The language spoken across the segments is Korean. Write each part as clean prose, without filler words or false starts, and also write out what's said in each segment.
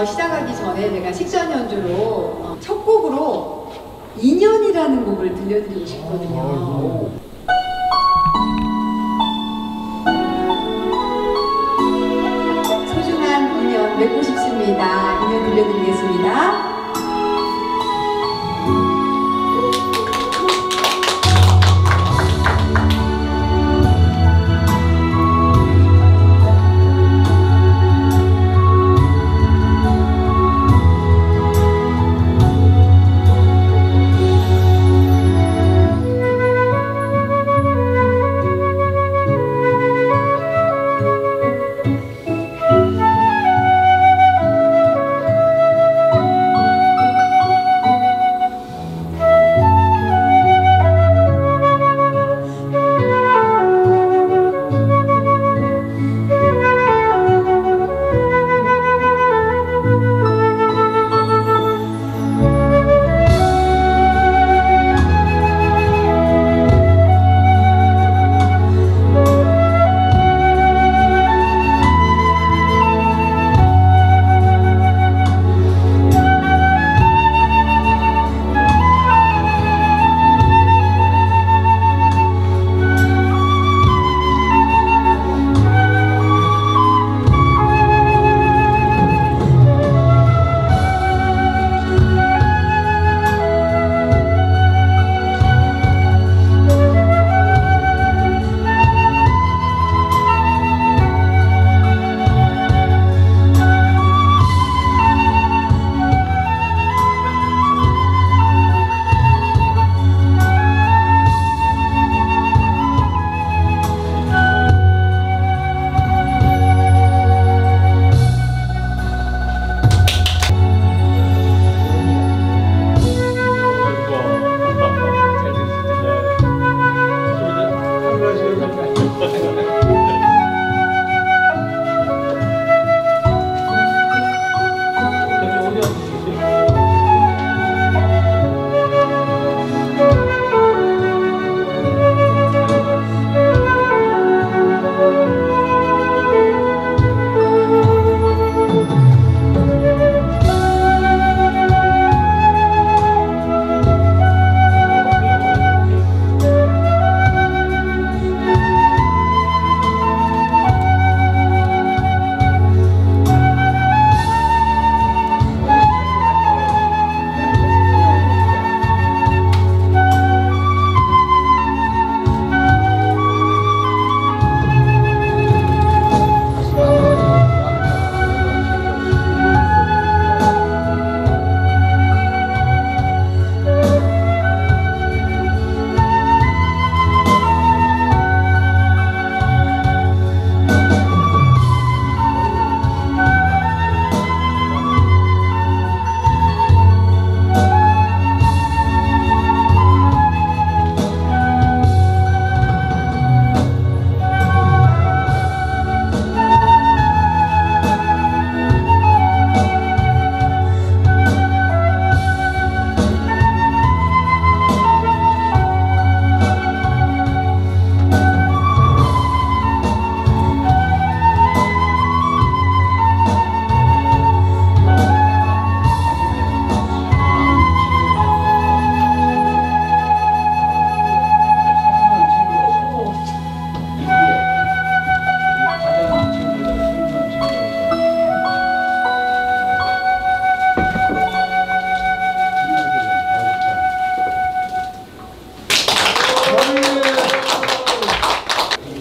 시작하기 전에 제가 식전 연주로 첫 곡으로 인연이라는 곡을 들려드리고 싶거든요. 소중한 인연 맺고 싶습니다. 인연 들려드리겠습니다.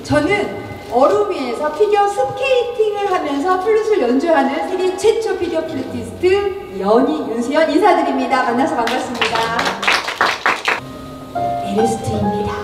저는 얼음 위에서 피겨 스케이팅을 하면서 플룻을 연주하는 세계 최초 피겨 플루티스트 윤수연 인사드립니다. 만나서 반갑습니다. 에르스트입니다.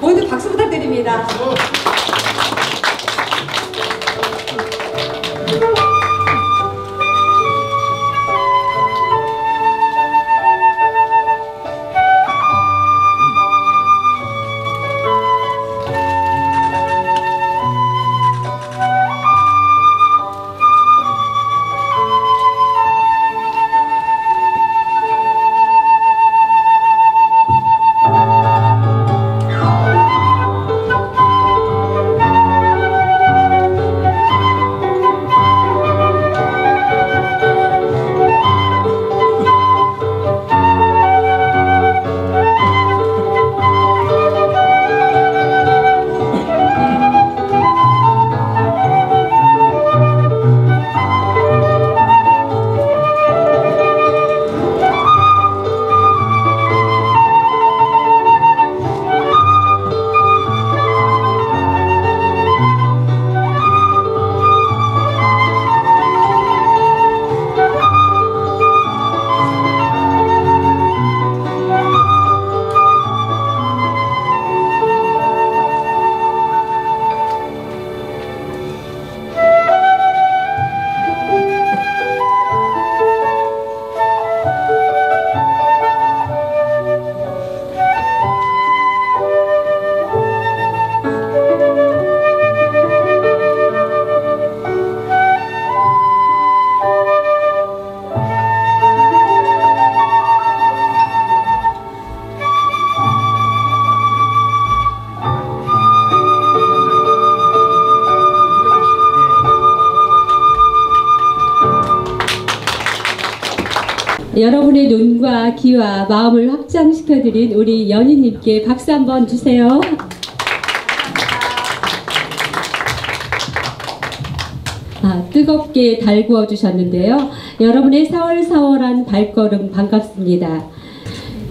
모두 박수 부탁드립니다. 여러분의 눈과 귀와 마음을 확장시켜드린 우리 연희님께 박수 한번 주세요. 뜨겁게 달구어 주셨는데요. 여러분의 사월사월한 발걸음 반갑습니다.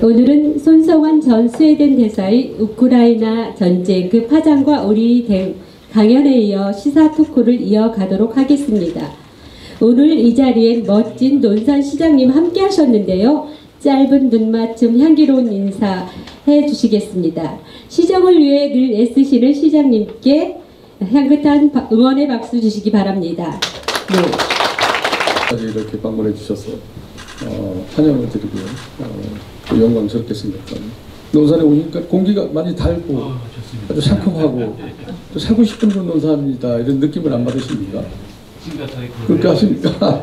오늘은 손성환 전 스웨덴 대사의 우크라이나 전쟁 그 파장과 우리 강연에 이어 시사 토크를 이어가도록 하겠습니다. 오늘 이 자리엔 멋진 논산시장님 함께 하셨는데요. 짧은 눈맞춤 향기로운 인사 해주시겠습니다. 시정을 위해 늘 애쓰시는 시장님께 향긋한 응원의 박수 주시기 바랍니다. 네. 이렇게 방문해 주셔서 환영을 드리고요. 또 영광스럽게 생각합니다. 논산에 오니까 공기가 많이 달고 아주 상큼하고 또 살고 싶은 그런 논산이다 이런 느낌을 안 받으십니까? 그렇게 하십니까?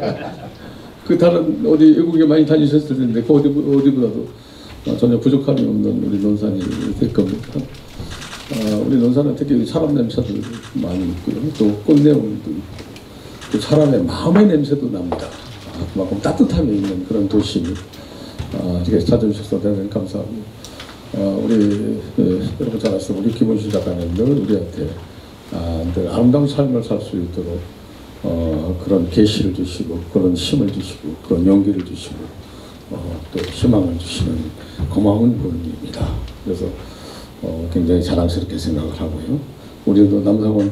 그 다른 어디 외국에 많이 다니셨을 텐데 그 어디보다도 전혀 부족함이 없는 우리 논산이 될 겁니다. 우리 논산은 특히 사람 냄새도 많이 있고요. 또 꽃내음도 있고 또 사람의 마음의 냄새도 납니다. 그만큼 따뜻함이 있는 그런 도시 이렇게 찾아주셔서 대단히 감사하고 우리 여러분 잘 아시죠? 우리 김원실 작가는 늘 우리한테 늘 아름다운 삶을 살 수 있도록 그런 계시를 주시고 그런 힘을 주시고 그런 용기를 주시고 또 희망을 주시는 고마운 분입니다. 그래서 굉장히 자랑스럽게 생각을 하고요. 우리도 남상원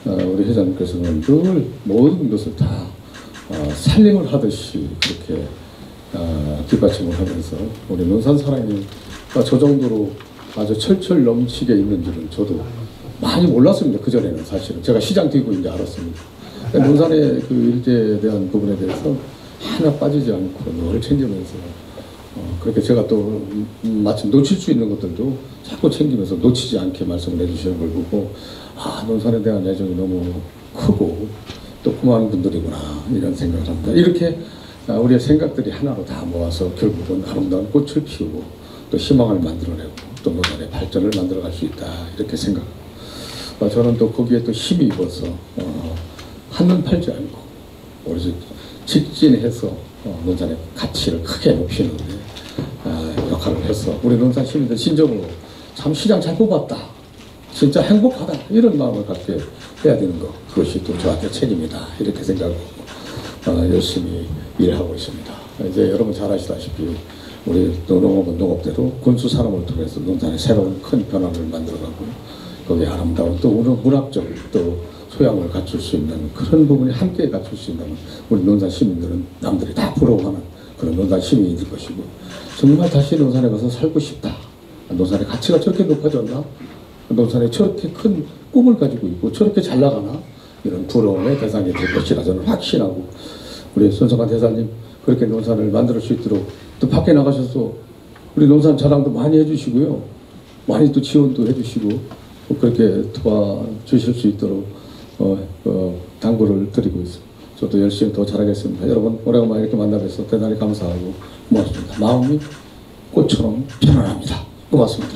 우리 회장님께서는 늘 모든 것을 다 살림을 하듯이 그렇게 뒷받침을 하면서 우리 논산 사랑이 저 정도로 아주 철철 넘치게 있는 줄은 저도 많이 몰랐습니다. 그전에는 사실은 제가 시장 뛰고 이제 알았습니다. 논산의 그 일제에 대한 부분에 대해서 하나 빠지지 않고 늘 챙기면서 그렇게 제가 또 마침 놓칠 수 있는 것들도 자꾸 챙기면서 놓치지 않게 말씀을 해주시는 걸 보고 논산에 대한 애정이 너무 크고 또 고마운 분들이구나 이런 생각을 합니다. 이렇게 우리의 생각들이 하나로 다 모아서 결국은 아름다운 꽃을 피우고 또 희망을 만들어내고 또 논산의 발전을 만들어갈 수 있다 이렇게 생각합니다. 저는 또 거기에 또 힘이 입어서 한눈 팔지 않고 오로지 직진해서 논산의 가치를 크게 높이는 역할을 해서 우리 논산 시민들 진정으로 참 시장 잘 뽑았다 진짜 행복하다 이런 마음을 갖게 해야 되는 것 그것이 또 저한테 책임이다 이렇게 생각하고 열심히 일하고 있습니다. 이제 여러분 잘 아시다시피 우리 농업대로 군수산업을 통해서 논산에 새로운 큰 변화를 만들어가고요. 거기에 아름다운 또 문학적 또 소양을 갖출 수 있는 그런 부분이 함께 갖출 수 있는 우리 논산 시민들은 남들이 다 부러워하는 그런 논산 시민이 될 것이고 정말 다시 논산에 가서 살고 싶다. 논산의 가치가 저렇게 높아졌나? 논산에 저렇게 큰 꿈을 가지고 있고 저렇게 잘 나가나 이런 부러움의 대상이 될 것이라 저는 확신하고 우리 손성환 대사님 그렇게 논산을 만들 수 있도록 또 밖에 나가셔서 우리 논산 자랑도 많이 해주시고요. 많이 또 지원도 해주시고 그렇게 도와주실 수 있도록 당부를 드리고 있습니다. 저도 열심히 더 잘하겠습니다. 여러분 오래간만에 이렇게 만나뵈서 대단히 감사하고 고맙습니다. 마음이 꽃처럼 편안합니다. 고맙습니다.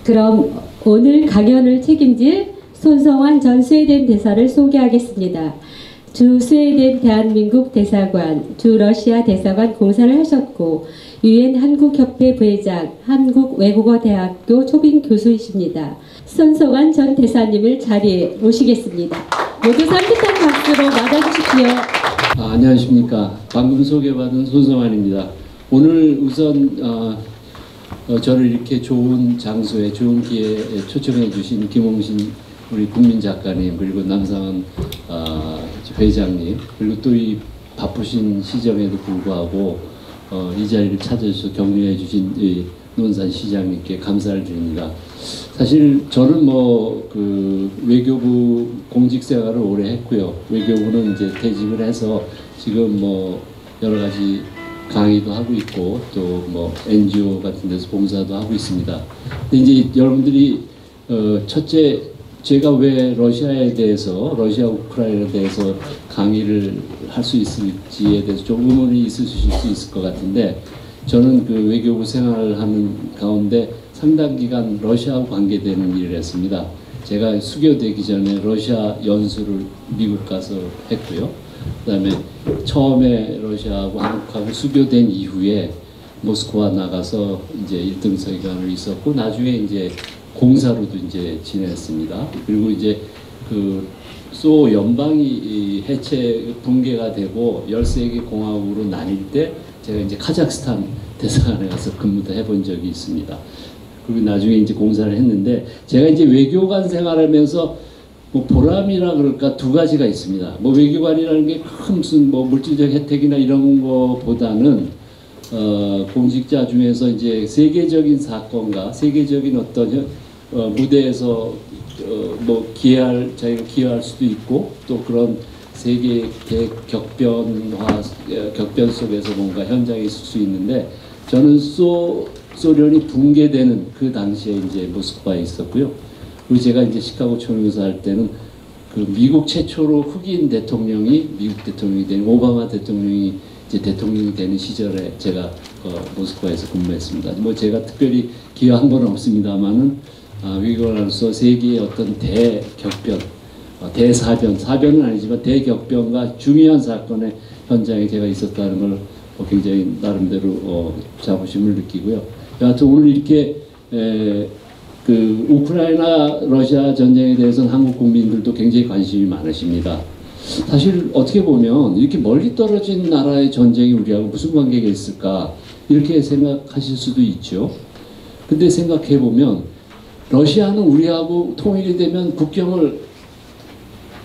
그럼 오늘 강연을 책임질 손성환 전 스웨덴 대사를 소개하겠습니다. 주 스웨덴 대한민국 대사관, 주 러시아 대사관 공사를 하셨고 유엔 한국협회 부회장, 한국외국어대학교 초빙 교수이십니다. 손성환 전 대사님을 자리에 모시겠습니다. 모두 산뜻한 박수로 맞아주십시오. 안녕하십니까. 방금 소개받은 손성환입니다. 오늘 우선 저를 이렇게 좋은 장소에 좋은 기회에 초청해 주신 김홍신 우리 국민 작가님 그리고 남상은 회장님 그리고 또 이 바쁘신 시점에도 불구하고 이 자리를 찾아주셔서 격려해 주신 이 논산 시장님께 감사를 드립니다. 사실 저는 그 외교부 공직 생활을 오래 했고요. 외교부는 이제 퇴직을 해서 지금 여러 가지 강의도 하고 있고 또 NGO 같은 데서 봉사도 하고 있습니다. 근데 이제 여러분들이 첫째 제가 왜 러시아에 대해서 러시아 우크라이나에 대해서 강의를 할 수 있을지에 대해서 좀 의문이 있으실 수 있을 것 같은데 저는 그 외교부 생활을 하는 가운데 상당 기간 러시아와 관계되는 일을 했습니다. 제가 수교되기 전에 러시아 연수를 미국 가서 했고요. 그다음에 처음에 러시아하고 한국하고 수교된 이후에 모스크바 나가서 이제 1등 서기관으로 있었고 나중에 이제 공사로도 이제 지냈습니다. 그리고 이제 그 소 연방이 해체 붕괴가 되고 13개 공화국으로 나뉠 때 제가 이제 카자흐스탄 대사관에 가서 근무도 해본 적이 있습니다. 그리고 나중에 이제 공사를 했는데 제가 이제 외교관 생활하면서 보람이라 그럴까 두 가지가 있습니다. 외교관이라는 게 큰 무슨 물질적 혜택이나 이런 거보다는 공직자 중에서 이제 세계적인 사건과 세계적인 어떤 무대에서 자기가 기여할 수도 있고 또 그런 세계 격변 속에서 뭔가 현장에 있을 수 있는데 저는 소련이 붕괴되는 그 당시에 이제 모스크바에 있었고요. 그리고 제가 이제 시카고 총리교사 할 때는 그 미국 최초로 흑인 대통령이 미국 대통령이 된 오바마 대통령이 이제 대통령이 되는 시절에 제가 모스크바에서 근무했습니다. 제가 특별히 기여한 건 없습니다만은 외교관으로서 세계의 어떤 대격변, 사변은 아니지만 대격변과 중요한 사건의 현장에 제가 있었다는 걸 굉장히 나름대로 자부심을 느끼고요. 여하튼 오늘 이렇게 그 우크라이나 러시아 전쟁에 대해서는 한국 국민들도 굉장히 관심이 많으십니다. 사실 어떻게 보면 이렇게 멀리 떨어진 나라의 전쟁이 우리하고 무슨 관계가 있을까 이렇게 생각하실 수도 있죠. 근데 생각해 보면 러시아는 우리하고 통일이 되면 국경을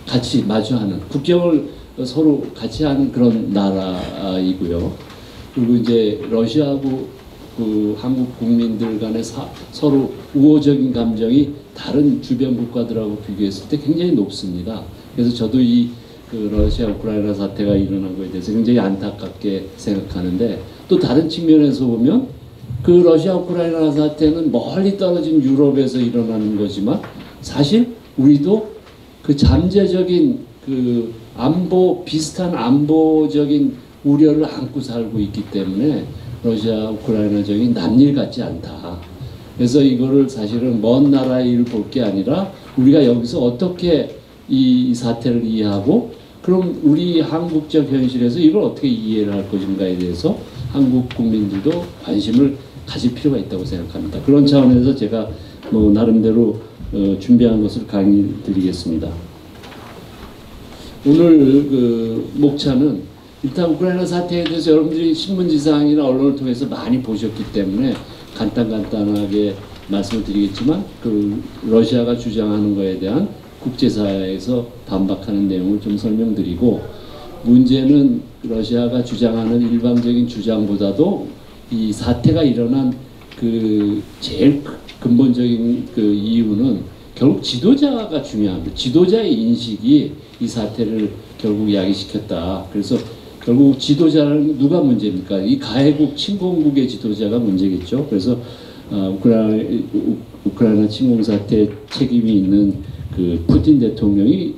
같이 마주하는 국경을 서로 같이 하는 그런 나라이고요. 그리고 이제 러시아하고 그 한국 국민들 간의 서로 우호적인 감정이 다른 주변 국가들하고 비교했을 때 굉장히 높습니다. 그래서 저도 그 러시아 우크라이나 사태가 일어난 것에 대해서 굉장히 안타깝게 생각하는데 또 다른 측면에서 보면 그 러시아 우크라이나 사태는 멀리 떨어진 유럽에서 일어나는 거지만 사실 우리도 그 잠재적인 그 비슷한 안보적인 우려를 안고 살고 있기 때문에 러시아 우크라이나적이 남일 같지 않다. 그래서 이거를 사실은 먼 나라의 일을 볼 게 아니라 우리가 여기서 어떻게 이 사태를 이해하고 그럼 우리 한국적 현실에서 이걸 어떻게 이해를 할 것인가에 대해서 한국 국민들도 관심을 가질 필요가 있다고 생각합니다. 그런 차원에서 제가 나름대로 준비한 것을 강의 드리겠습니다. 오늘 그 목차는 일단 우크라이나 사태에 대해서 여러분들이 신문지상이나 언론을 통해서 많이 보셨기 때문에 간단하게 말씀을 드리겠지만 그 러시아가 주장하는 것에 대한 국제사회에서 반박하는 내용을 좀 설명드리고 문제는 러시아가 주장하는 일방적인 주장보다도 이 사태가 일어난 그 제일 근본적인 그 이유는 결국 지도자가 중요합니다. 지도자의 인식이 이 사태를 결국 야기시켰다. 그래서 결국 지도자는 누가 문제입니까? 이 가해국 침공국의 지도자가 문제겠죠. 그래서 우크라이나 침공 사태 책임이 있는 그 푸틴 대통령이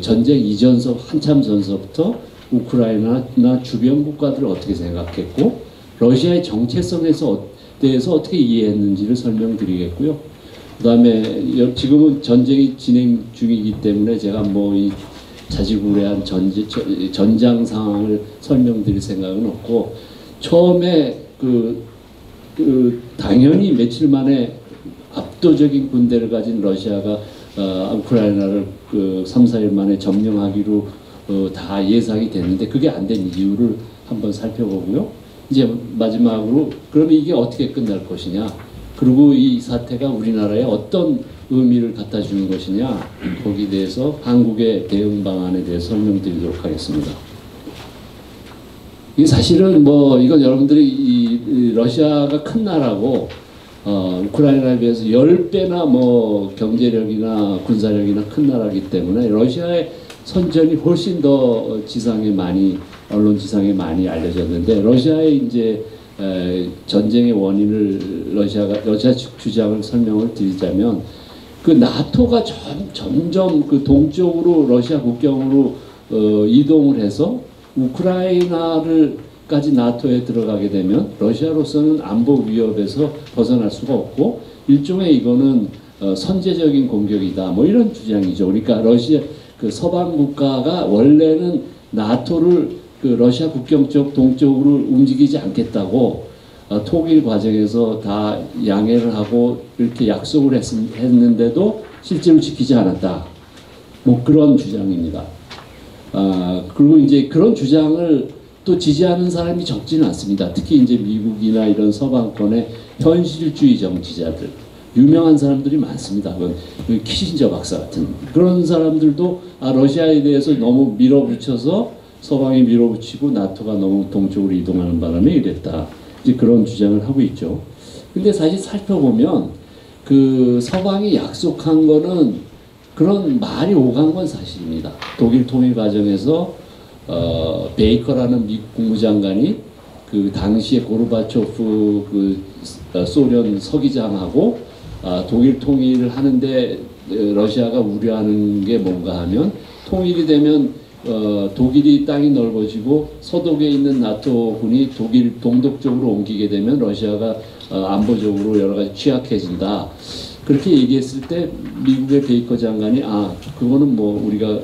전쟁 이전서 한참 전서부터 우크라이나나 주변 국가들을 어떻게 생각했고 러시아의 정체성에서 대해서 어떻게 이해했는지를 설명드리겠고요. 그다음에 지금은 전쟁이 진행 중이기 때문에 제가 뭐 이 자지구레한 전장 상황을 설명드릴 생각은 없고 처음에 당연히 며칠 만에 압도적인 군대를 가진 러시아가 우크라이나를 3, 4일 만에 점령하기로 다 예상이 됐는데 그게 안 된 이유를 한번 살펴보고요. 이제 마지막으로 그러면 이게 어떻게 끝날 것이냐, 그리고 이 사태가 우리나라에 어떤 의미를 갖다 주는 것이냐, 거기에 대해서 한국의 대응 방안에 대해서 설명드리도록 하겠습니다. 이 사실은 뭐 이건 여러분들이 이 러시아가 큰 나라고 우크라이나에 비해서 10배나 뭐 경제력이나 군사력이나 큰 나라이기 때문에 러시아의 선전이 훨씬 더 지상에 많이 언론 지상에 많이 알려졌는데 러시아의 이제 전쟁의 원인을 러시아 주장을 설명을 드리자면 그 나토가 점점 그 동쪽으로 러시아 국경으로 이동을 해서 우크라이나를까지 나토에 들어가게 되면 러시아로서는 안보 위협에서 벗어날 수가 없고 일종의 이거는 선제적인 공격이다 뭐 이런 주장이죠. 그러니까 러시아 그 서방 국가가 원래는 나토를 그 러시아 국경 쪽 동쪽으로 움직이지 않겠다고 통일 과정에서 다 양해를 하고 이렇게 약속을 했는데도 실제로 지키지 않았다. 뭐 그런 주장입니다. 그리고 이제 그런 주장을 또 지지하는 사람이 적지는 않습니다. 특히 이제 미국이나 이런 서방권의 현실주의 정치자들, 유명한 사람들이 많습니다. 키신저 박사 같은 그런 사람들도 러시아에 대해서 너무 밀어붙여서 서방이 밀어붙이고 나토가 너무 동쪽으로 이동하는 바람에 이랬다. 이제 그런 주장을 하고 있죠. 근데 사실 살펴보면 그 서방이 약속한 거는 그런 말이 오간 건 사실입니다. 독일 통일 과정에서 베이커라는 미국 국무장관이 그 당시에 고르바초프 그 소련 서기장하고 독일 통일을 하는데 러시아가 우려하는 게 뭔가 하면 통일이 되면 독일이 땅이 넓어지고 서독에 있는 나토군이 독일 동독 쪽으로 옮기게 되면 러시아가 안보적으로 여러 가지 취약해진다. 그렇게 얘기했을 때 미국의 베이커 장관이 그거는 뭐 우리가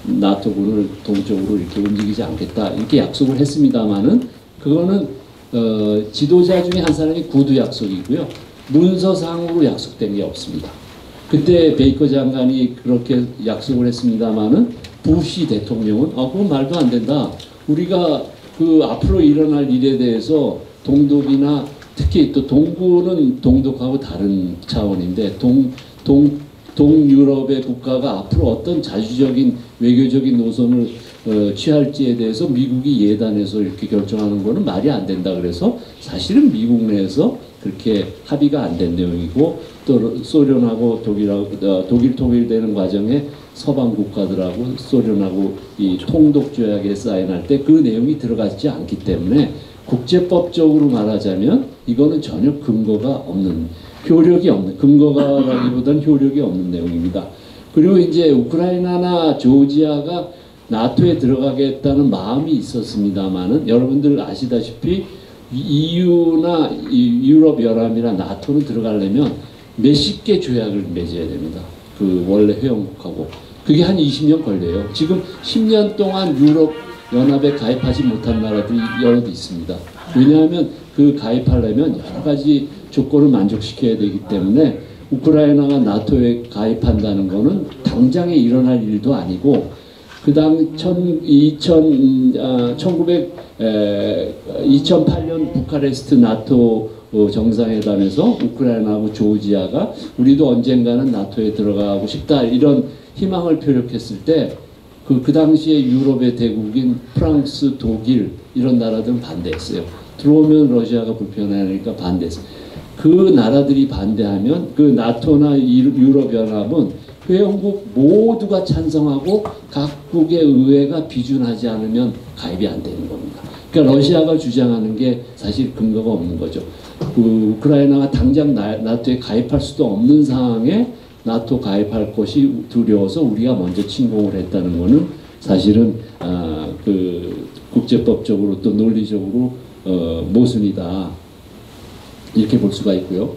나토군을 동쪽으로 이렇게 움직이지 않겠다 이렇게 약속을 했습니다만은 그거는 지도자 중에 한 사람이 구두 약속이고요. 문서상으로 약속된 게 없습니다. 그때 베이커 장관이 그렇게 약속을 했습니다마는 부시 대통령은 그건 말도 안 된다. 우리가 그 앞으로 일어날 일에 대해서 동독이나 특히 또 동구는 동독하고 다른 차원인데 동유럽의 국가가 앞으로 어떤 자주적인 외교적인 노선을 취할지에 대해서 미국이 예단해서 이렇게 결정하는 거는 말이 안 된다. 그래서 사실은 미국 내에서 그렇게 합의가 안 된 내용이고 또 소련하고 독일 통일되는 과정에 서방 국가들하고 소련하고 이 통독 조약에 사인할 때 그 내용이 들어가지 않기 때문에 국제법적으로 말하자면 이거는 전혀 근거가 없는 효력이 없는 근거가라기보다는 효력이 없는 내용입니다. 그리고 이제 우크라이나나 조지아가 나토에 들어가겠다는 마음이 있었습니다만은 여러분들 아시다시피 EU나 유럽 연합이나 나토는 들어가려면 몇십 개 조약을 맺어야 됩니다. 그 원래 회원국하고 그게 한 20년 걸려요. 지금 10년 동안 유럽 연합에 가입하지 못한 나라들이 여러 개 있습니다. 왜냐하면 그 가입하려면 여러 가지 조건을 만족시켜야 되기 때문에 우크라이나가 나토에 가입한다는 것은 당장에 일어날 일도 아니고 그 다음 2008년 부카레스트 나토 정상회담에서 우크라이나하고 조지아가 우리도 언젠가는 나토에 들어가고 싶다 이런 희망을 표력했을 때 그 당시에 유럽의 대국인 프랑스, 독일 이런 나라들은 반대했어요. 들어오면 러시아가 불편하니까 반대했어요. 그 나라들이 반대하면 그 나토나 유럽연합은 회원국 모두가 찬성하고 각국의 의회가 비준하지 않으면 가입이 안 되는 겁니다. 그러니까 러시아가 주장하는 게 사실 근거가 없는 거죠. 그 우크라이나가 당장 나토에 가입할 수도 없는 상황에 나토 가입할 것이 두려워서 우리가 먼저 침공을 했다는 것은 사실은 그 국제법적으로 또 논리적으로 모순이다, 이렇게 볼 수가 있고요.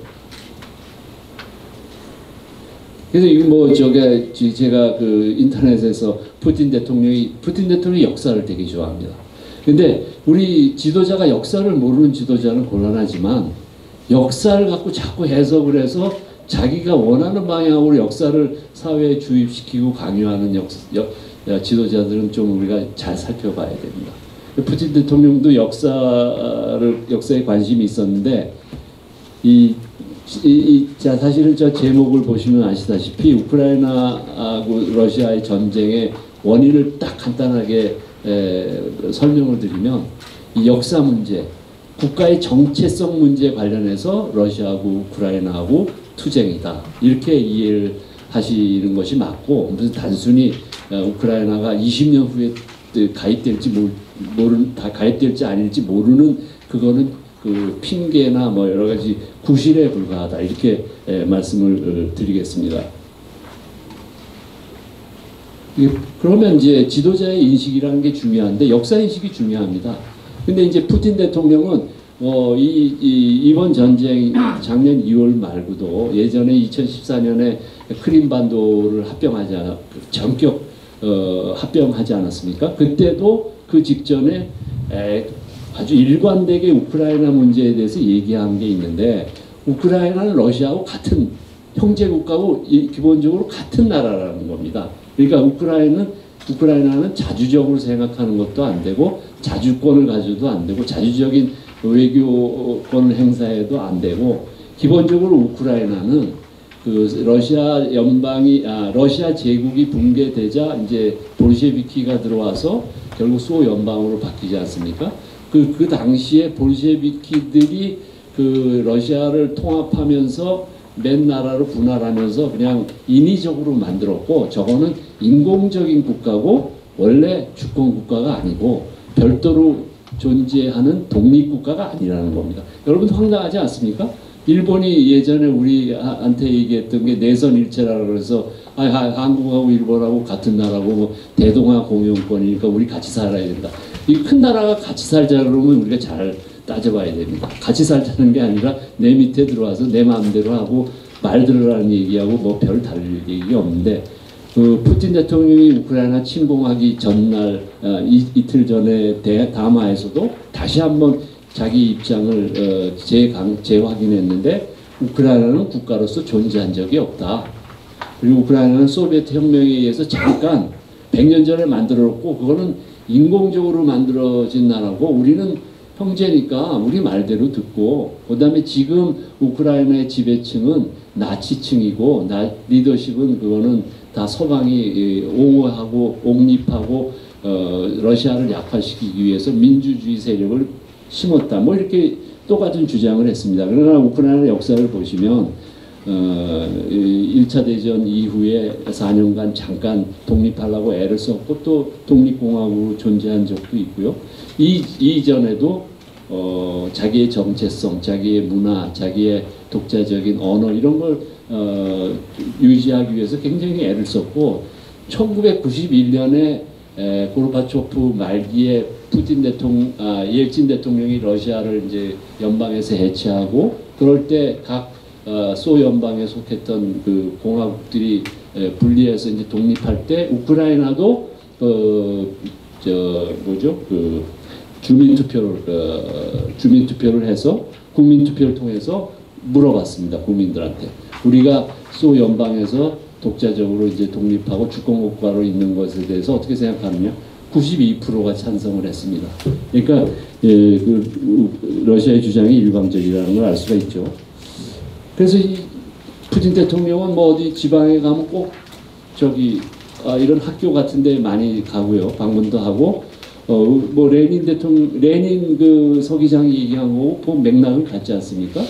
그래서 이거 뭐 제가 그 인터넷에서 푸틴 대통령이 역사를 되게 좋아합니다. 근데 우리 지도자가 역사를 모르는 지도자는 곤란하지만 역사를 갖고 자꾸 해석을 해서 자기가 원하는 방향으로 역사를 사회에 주입시키고 강요하는 지도자들은 좀 우리가 잘 살펴봐야 됩니다. 푸틴 대통령도 역사에 관심이 있었는데 자, 사실은 저 제목을 보시면 아시다시피 우크라이나하고 러시아의 전쟁의 원인을 딱 간단하게 설명을 드리면 이 역사 문제, 국가의 정체성 문제 관련해서 러시아하고 우크라이나하고 투쟁이다, 이렇게 이해를 하시는 것이 맞고, 무슨 단순히 우크라이나가 20년 후에 가입될지 아닐지 모르는, 그거는 그 핑계나 뭐 여러 가지 구실에 불과하다, 이렇게 말씀을 드리겠습니다. 그러면 이제 지도자의 인식이라는 게 중요한데 역사 인식이 중요합니다. 근데 이제 푸틴 대통령은 이번 전쟁 작년 2월 말고도 예전에 2014년에 크림반도를 전격 합병하지 않았습니까? 그때도 그 직전에 아주 일관되게 우크라이나 문제에 대해서 얘기한 게 있는데, 우크라이나는 러시아하고 같은 형제국가고 기본적으로 같은 나라라는 겁니다. 그러니까 우크라이나는 자주적으로 생각하는 것도 안 되고, 자주권을 가져도 안 되고, 자주적인 외교권을 행사해도 안 되고, 기본적으로 우크라이나는 그 러시아 제국이 붕괴되자 이제 볼셰비키가 들어와서 결국 소연방으로 바뀌지 않습니까? 그 당시에 볼셰비키들이 그 러시아를 통합하면서 맨 나라로 분할하면서 그냥 인위적으로 만들었고, 저거는 인공적인 국가고 원래 주권 국가가 아니고 별도로 존재하는 독립국가가 아니라는 겁니다. 여러분 황당하지 않습니까? 일본이 예전에 우리한테 얘기했던 게 내선 일체라고 그래서 한국하고 일본하고 같은 나라고 뭐 대동아 공용권이니까 우리 같이 살아야 된다. 이 큰 나라가 같이 살자 그러면 우리가 잘 따져봐야 됩니다. 같이 살자는 게 아니라 내 밑에 들어와서 내 마음대로 하고 말 들으라는 얘기하고 뭐 별 다를 얘기가 없는데, 그 푸틴 대통령이 우크라이나 침공하기 전날 이틀 전에 담화에서도 다시 한번 자기 입장을 재확인했는데, 우크라이나는 국가로서 존재한 적이 없다. 그리고 우크라이나는 소비에트 혁명에 의해서 잠깐 100년 전에 만들어졌고 그거는 인공적으로 만들어진 나라고, 우리는 형제니까 우리 말대로 듣고, 그 다음에 지금 우크라이나의 지배층은 나치층이고, 리더십은 그거는 다 서방이 옹호하고 옹립하고 러시아를 약화시키기 위해서 민주주의 세력을 심었다, 뭐 이렇게 똑같은 주장을 했습니다. 그러나 우크라이나 역사를 보시면 1차 대전 이후에 4년간 잠깐 독립하려고 애를 썼고 또 독립공화국으로 존재한 적도 있고요. 이전에도 자기의 정체성, 자기의 문화, 자기의 독자적인 언어 이런 걸 유지하기 위해서 굉장히 애를 썼고, 1991년에 고르바초프 말기에 옐친 대통령이 러시아를 이제 연방에서 해체하고, 그럴 때 각 소연방에 속했던 그 공화국들이 분리해서 이제 독립할 때 우크라이나도 주민투표를 해서 국민투표를 통해서 물어봤습니다. 국민들한테 우리가 소연방에서 독자적으로 이제 독립하고 주권국가로 있는 것에 대해서 어떻게 생각하느냐? 92%가 찬성을 했습니다. 그러니까 러시아의 주장이 일방적이라는 걸 알 수가 있죠. 그래서 이 푸틴 대통령은 뭐 어디 지방에 가면 꼭 이런 학교 같은 데 많이 가고요. 방문도 하고, 뭐 레닌 대통령, 레닌 그 서기장이 얘기한 거고 그 맥락은 같지 않습니까?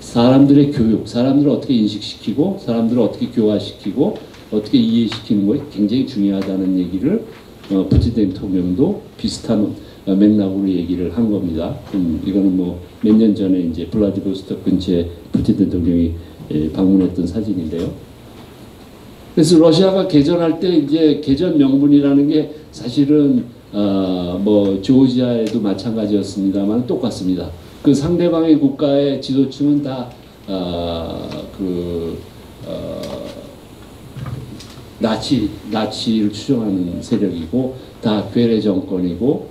사람들의 교육, 사람들을 어떻게 인식시키고, 사람들을 어떻게 교화시키고, 어떻게 이해시키는 것이 굉장히 중요하다는 얘기를 푸틴 대통령도 비슷한 맥락으로 얘기를 한 겁니다. 이거는 뭐 몇 년 전에 이제 블라디보스토크 근처에 푸틴 대통령이 방문했던 사진인데요. 그래서 러시아가 개전할 때 이제 개전 명분이라는 게 사실은 뭐 조지아에도 마찬가지였습니다만 똑같습니다. 그 상대방의 국가의 지도층은 다 나치를 추종하는 세력이고 다 괴뢰 정권이고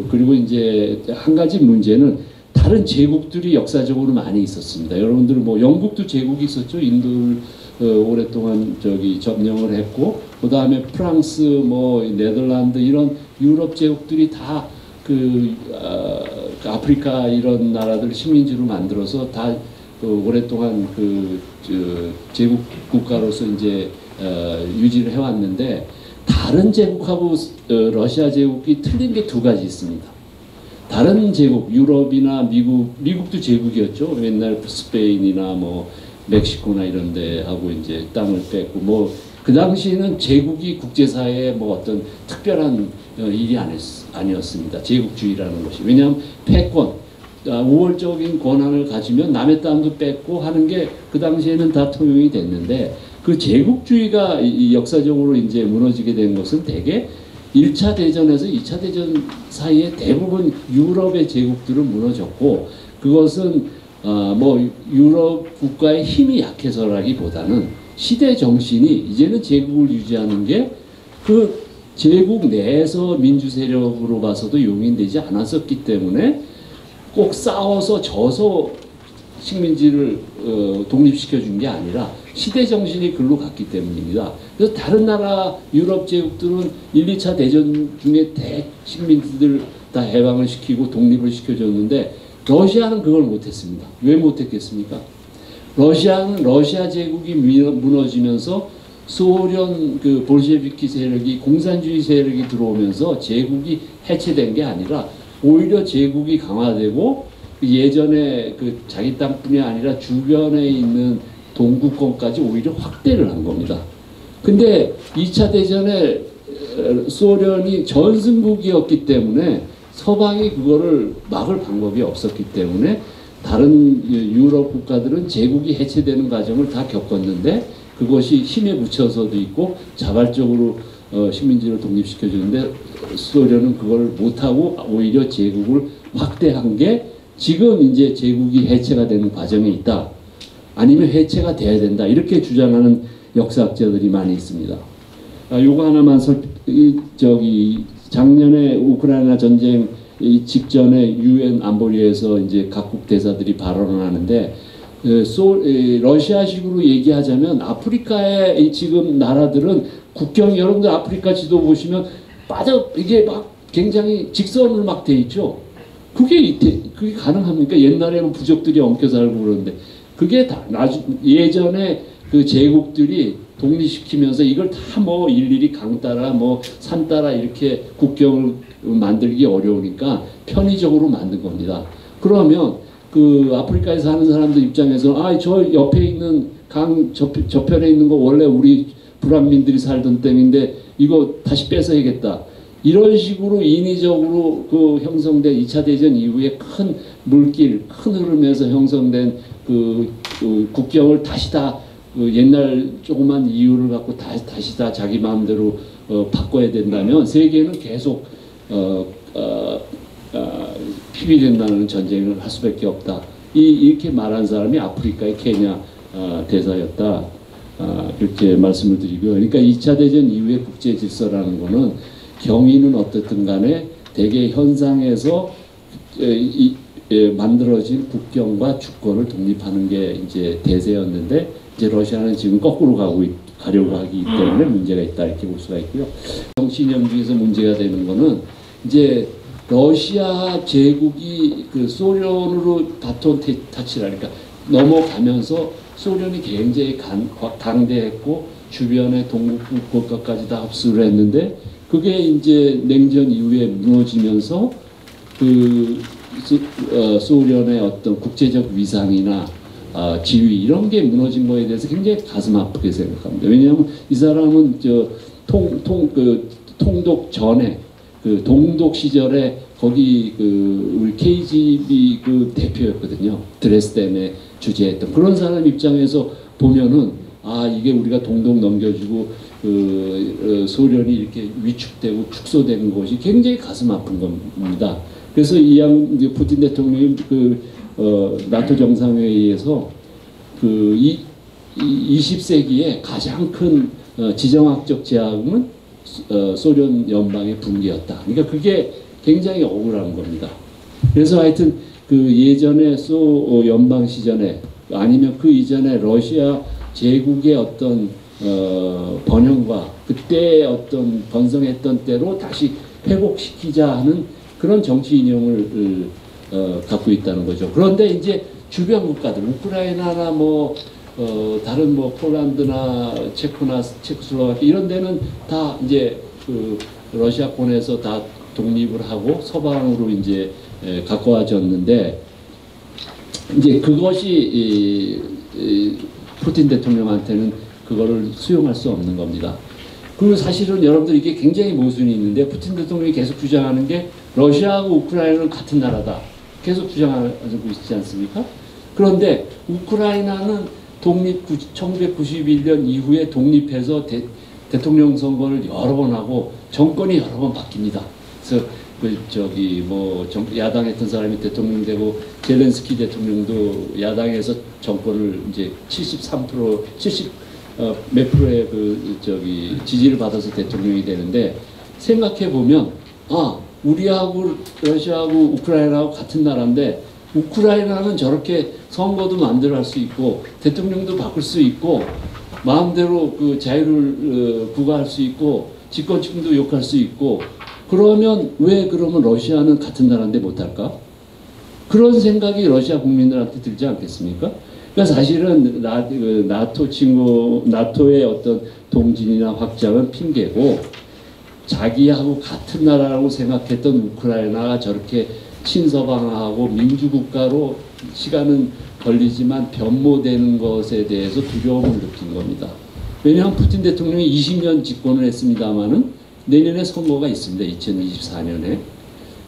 그리고 이제 한 가지 문제는 다른 제국들이 역사적으로 많이 있었습니다. 여러분들 뭐 영국도 제국이 있었죠. 인도를 오랫동안 점령을 했고 그 다음에 프랑스 뭐 네덜란드 이런 유럽 제국들이 다 아프리카 이런 나라들 식민지로 만들어서 다 오랫동안 제국 국가로서 이제 유지를 해왔는데 다른 제국하고 러시아 제국이 틀린 게 두 가지 있습니다. 다른 제국, 유럽이나 미국도 제국이었죠. 옛날 스페인이나 뭐 멕시코나 이런 데 하고 이제 땅을 뺏고 뭐 그 당시에는 제국이 국제사회에 뭐 어떤 특별한 일이 아니었습니다. 제국주의라는 것이. 왜냐하면 패권, 우월적인 권한을 가지면 남의 땅도 뺏고 하는 게 그 당시에는 다 통용이 됐는데 그 제국주의가 역사적으로 이제 무너지게 된 것은 대개 1차 대전에서 2차 대전 사이에 대부분 유럽의 제국들은 무너졌고 그것은 뭐 유럽 국가의 힘이 약해서라기보다는 시대 정신이 이제는 제국을 유지하는 게 그 제국 내에서 민주 세력으로 봐서도 용인되지 않았었기 때문에 꼭 싸워서 져서 식민지를 독립시켜 준 게 아니라 시대 정신이 글로 갔기 때문입니다. 그래서 다른 나라 유럽 제국들은 1, 2차 대전 중에 식민지들 다 해방을 시키고 독립을 시켜줬는데 러시아는 그걸 못했습니다. 왜 못했겠습니까? 러시아는 러시아 제국이 무너지면서 소련 그 볼셰비키 세력이 공산주의 세력이 들어오면서 제국이 해체된 게 아니라 오히려 제국이 강화되고 예전에 그 자기 땅뿐이 아니라 주변에 있는 동구권까지 오히려 확대를 한 겁니다. 근데 2차 대전에 소련이 전승국이었기 때문에 서방이 그거를 막을 방법이 없었기 때문에 다른 유럽 국가들은 제국이 해체되는 과정을 다 겪었는데 그것이 힘에 붙여서도 있고 자발적으로 식민지를 독립시켜주는데 소련은 그걸 못하고 오히려 제국을 확대한 게 지금 이제 제국이 해체가 되는 과정에 있다. 아니면 해체가 돼야 된다. 이렇게 주장하는 역사학자들이 많이 있습니다. 요거 하나만 작년에 우크라이나 전쟁 직전에 유엔 안보리에서 이제 각국 대사들이 발언을 하는데 러시아식으로 얘기하자면 아프리카의 지금 나라들은 국경 여러분들 아프리카 지도 보시면 이게 막 굉장히 직선으로 막 돼 있죠. 그게 가능합니까? 옛날에는 부족들이 엉켜 살고 그러는데 그게 다 예전에 그 제국들이 독립시키면서 이걸 다 뭐 일일이 강 따라 뭐 산 따라 이렇게 국경을 만들기 어려우니까 편의적으로 만든 겁니다. 그러면 그 아프리카에 사는 사람들 입장에서 저 옆에 있는 강 저편에 있는 거 원래 우리 불안민들이 살던 땅인데 이거 다시 뺏어야겠다. 이런 식으로 인위적으로 그 형성된 2차 대전 이후에 큰 물길, 큰 흐름에서 형성된 그 국경을 다시 다 옛날 조그만 이유를 갖고 다시 다 자기 마음대로 바꿔야 된다면 세계는 계속 피비된다는 전쟁을 할 수밖에 없다. 이렇게 말한 사람이 아프리카의 케냐 대사였다. 그렇게 말씀을 드리고요. 그러니까 2차 대전 이후의 국제 질서라는 거는 경위는 어떻든 간에 대개 현상에서 만들어진 국경과 주권을 독립하는 게 이제 대세였는데 이제 러시아는 지금 거꾸로 가려고 하기 때문에 문제가 있다 이렇게 볼 수가 있고요. 정치인형 중에서 문제가 되는 거는 이제 러시아 제국이 그 소련으로 바톤 타치를 하니까 넘어가면서 소련이 굉장히 강대했고 주변의 동북 국가까지 다 흡수를 했는데 그게 이제 냉전 이후에 무너지면서 그 소련의 어떤 국제적 위상이나 지위 이런 게 무너진 거에 대해서 굉장히 가슴 아프게 생각합니다. 왜냐하면 이 사람은 통독 전에 그 동독 시절에 거기 우리 KGB 그 대표였거든요. 드레스덴에 주재했던 그런 사람 입장에서 보면은 이게 우리가 동독 넘겨주고 소련이 이렇게 위축되고 축소되는 것이 굉장히 가슴 아픈 겁니다. 그래서 푸틴 대통령이 나토 정상회의에서 20세기에 가장 큰 지정학적 제약은 소련 연방의 붕괴였다. 그러니까 그게 굉장히 억울한 겁니다. 그래서 하여튼 예전에 연방 시절에 아니면 그 이전에 러시아 제국의 어떤 번영과 그때 어떤 번성했던 때로 다시 회복시키자 하는 그런 정치 이념을 갖고 있다는 거죠. 그런데 이제 주변 국가들, 우크라이나나 다른 폴란드나 체코슬로바키아 이런 데는 다 이제 러시아권에서 다 독립을 하고 서방으로 이제 가까워졌는데 이제 그것이 푸틴 대통령한테는 그거를 수용할 수 없는 겁니다. 그리고 사실은 여러분들 이게 굉장히 모순이 있는데 푸틴 대통령이 계속 주장하는 게 러시아하고 우크라이나는 같은 나라다. 계속 주장하고 있지 않습니까? 그런데 우크라이나는 1991년 이후에 독립해서 대통령 선거를 여러 번 하고 정권이 여러 번 바뀝니다. 그래서 야당했던 사람이 대통령 되고 젤렌스키 대통령도 야당에서 정권을 이제 70 몇 프로의 지지를 받아서 대통령이 되는데 생각해 보면 우리하고 러시아하고 우크라이나하고 같은 나라인데 우크라이나는 저렇게 선거도 만들어 할 수 있고 대통령도 바꿀 수 있고 마음대로 자유를 구가할 수 있고 집권층도 욕할 수 있고 그러면 러시아는 같은 나라인데 못할까? 그런 생각이 러시아 국민들한테 들지 않겠습니까? 그러니까 사실은 나토의 어떤 동진이나 확장은 핑계고 자기하고 같은 나라라고 생각했던 우크라이나가 저렇게 친서방하고 민주국가로 시간은 걸리지만 변모되는 것에 대해서 두려움을 느낀 겁니다. 왜냐하면 푸틴 대통령이 20년 집권을 했습니다마는 내년에 선거가 있습니다. 2024년에.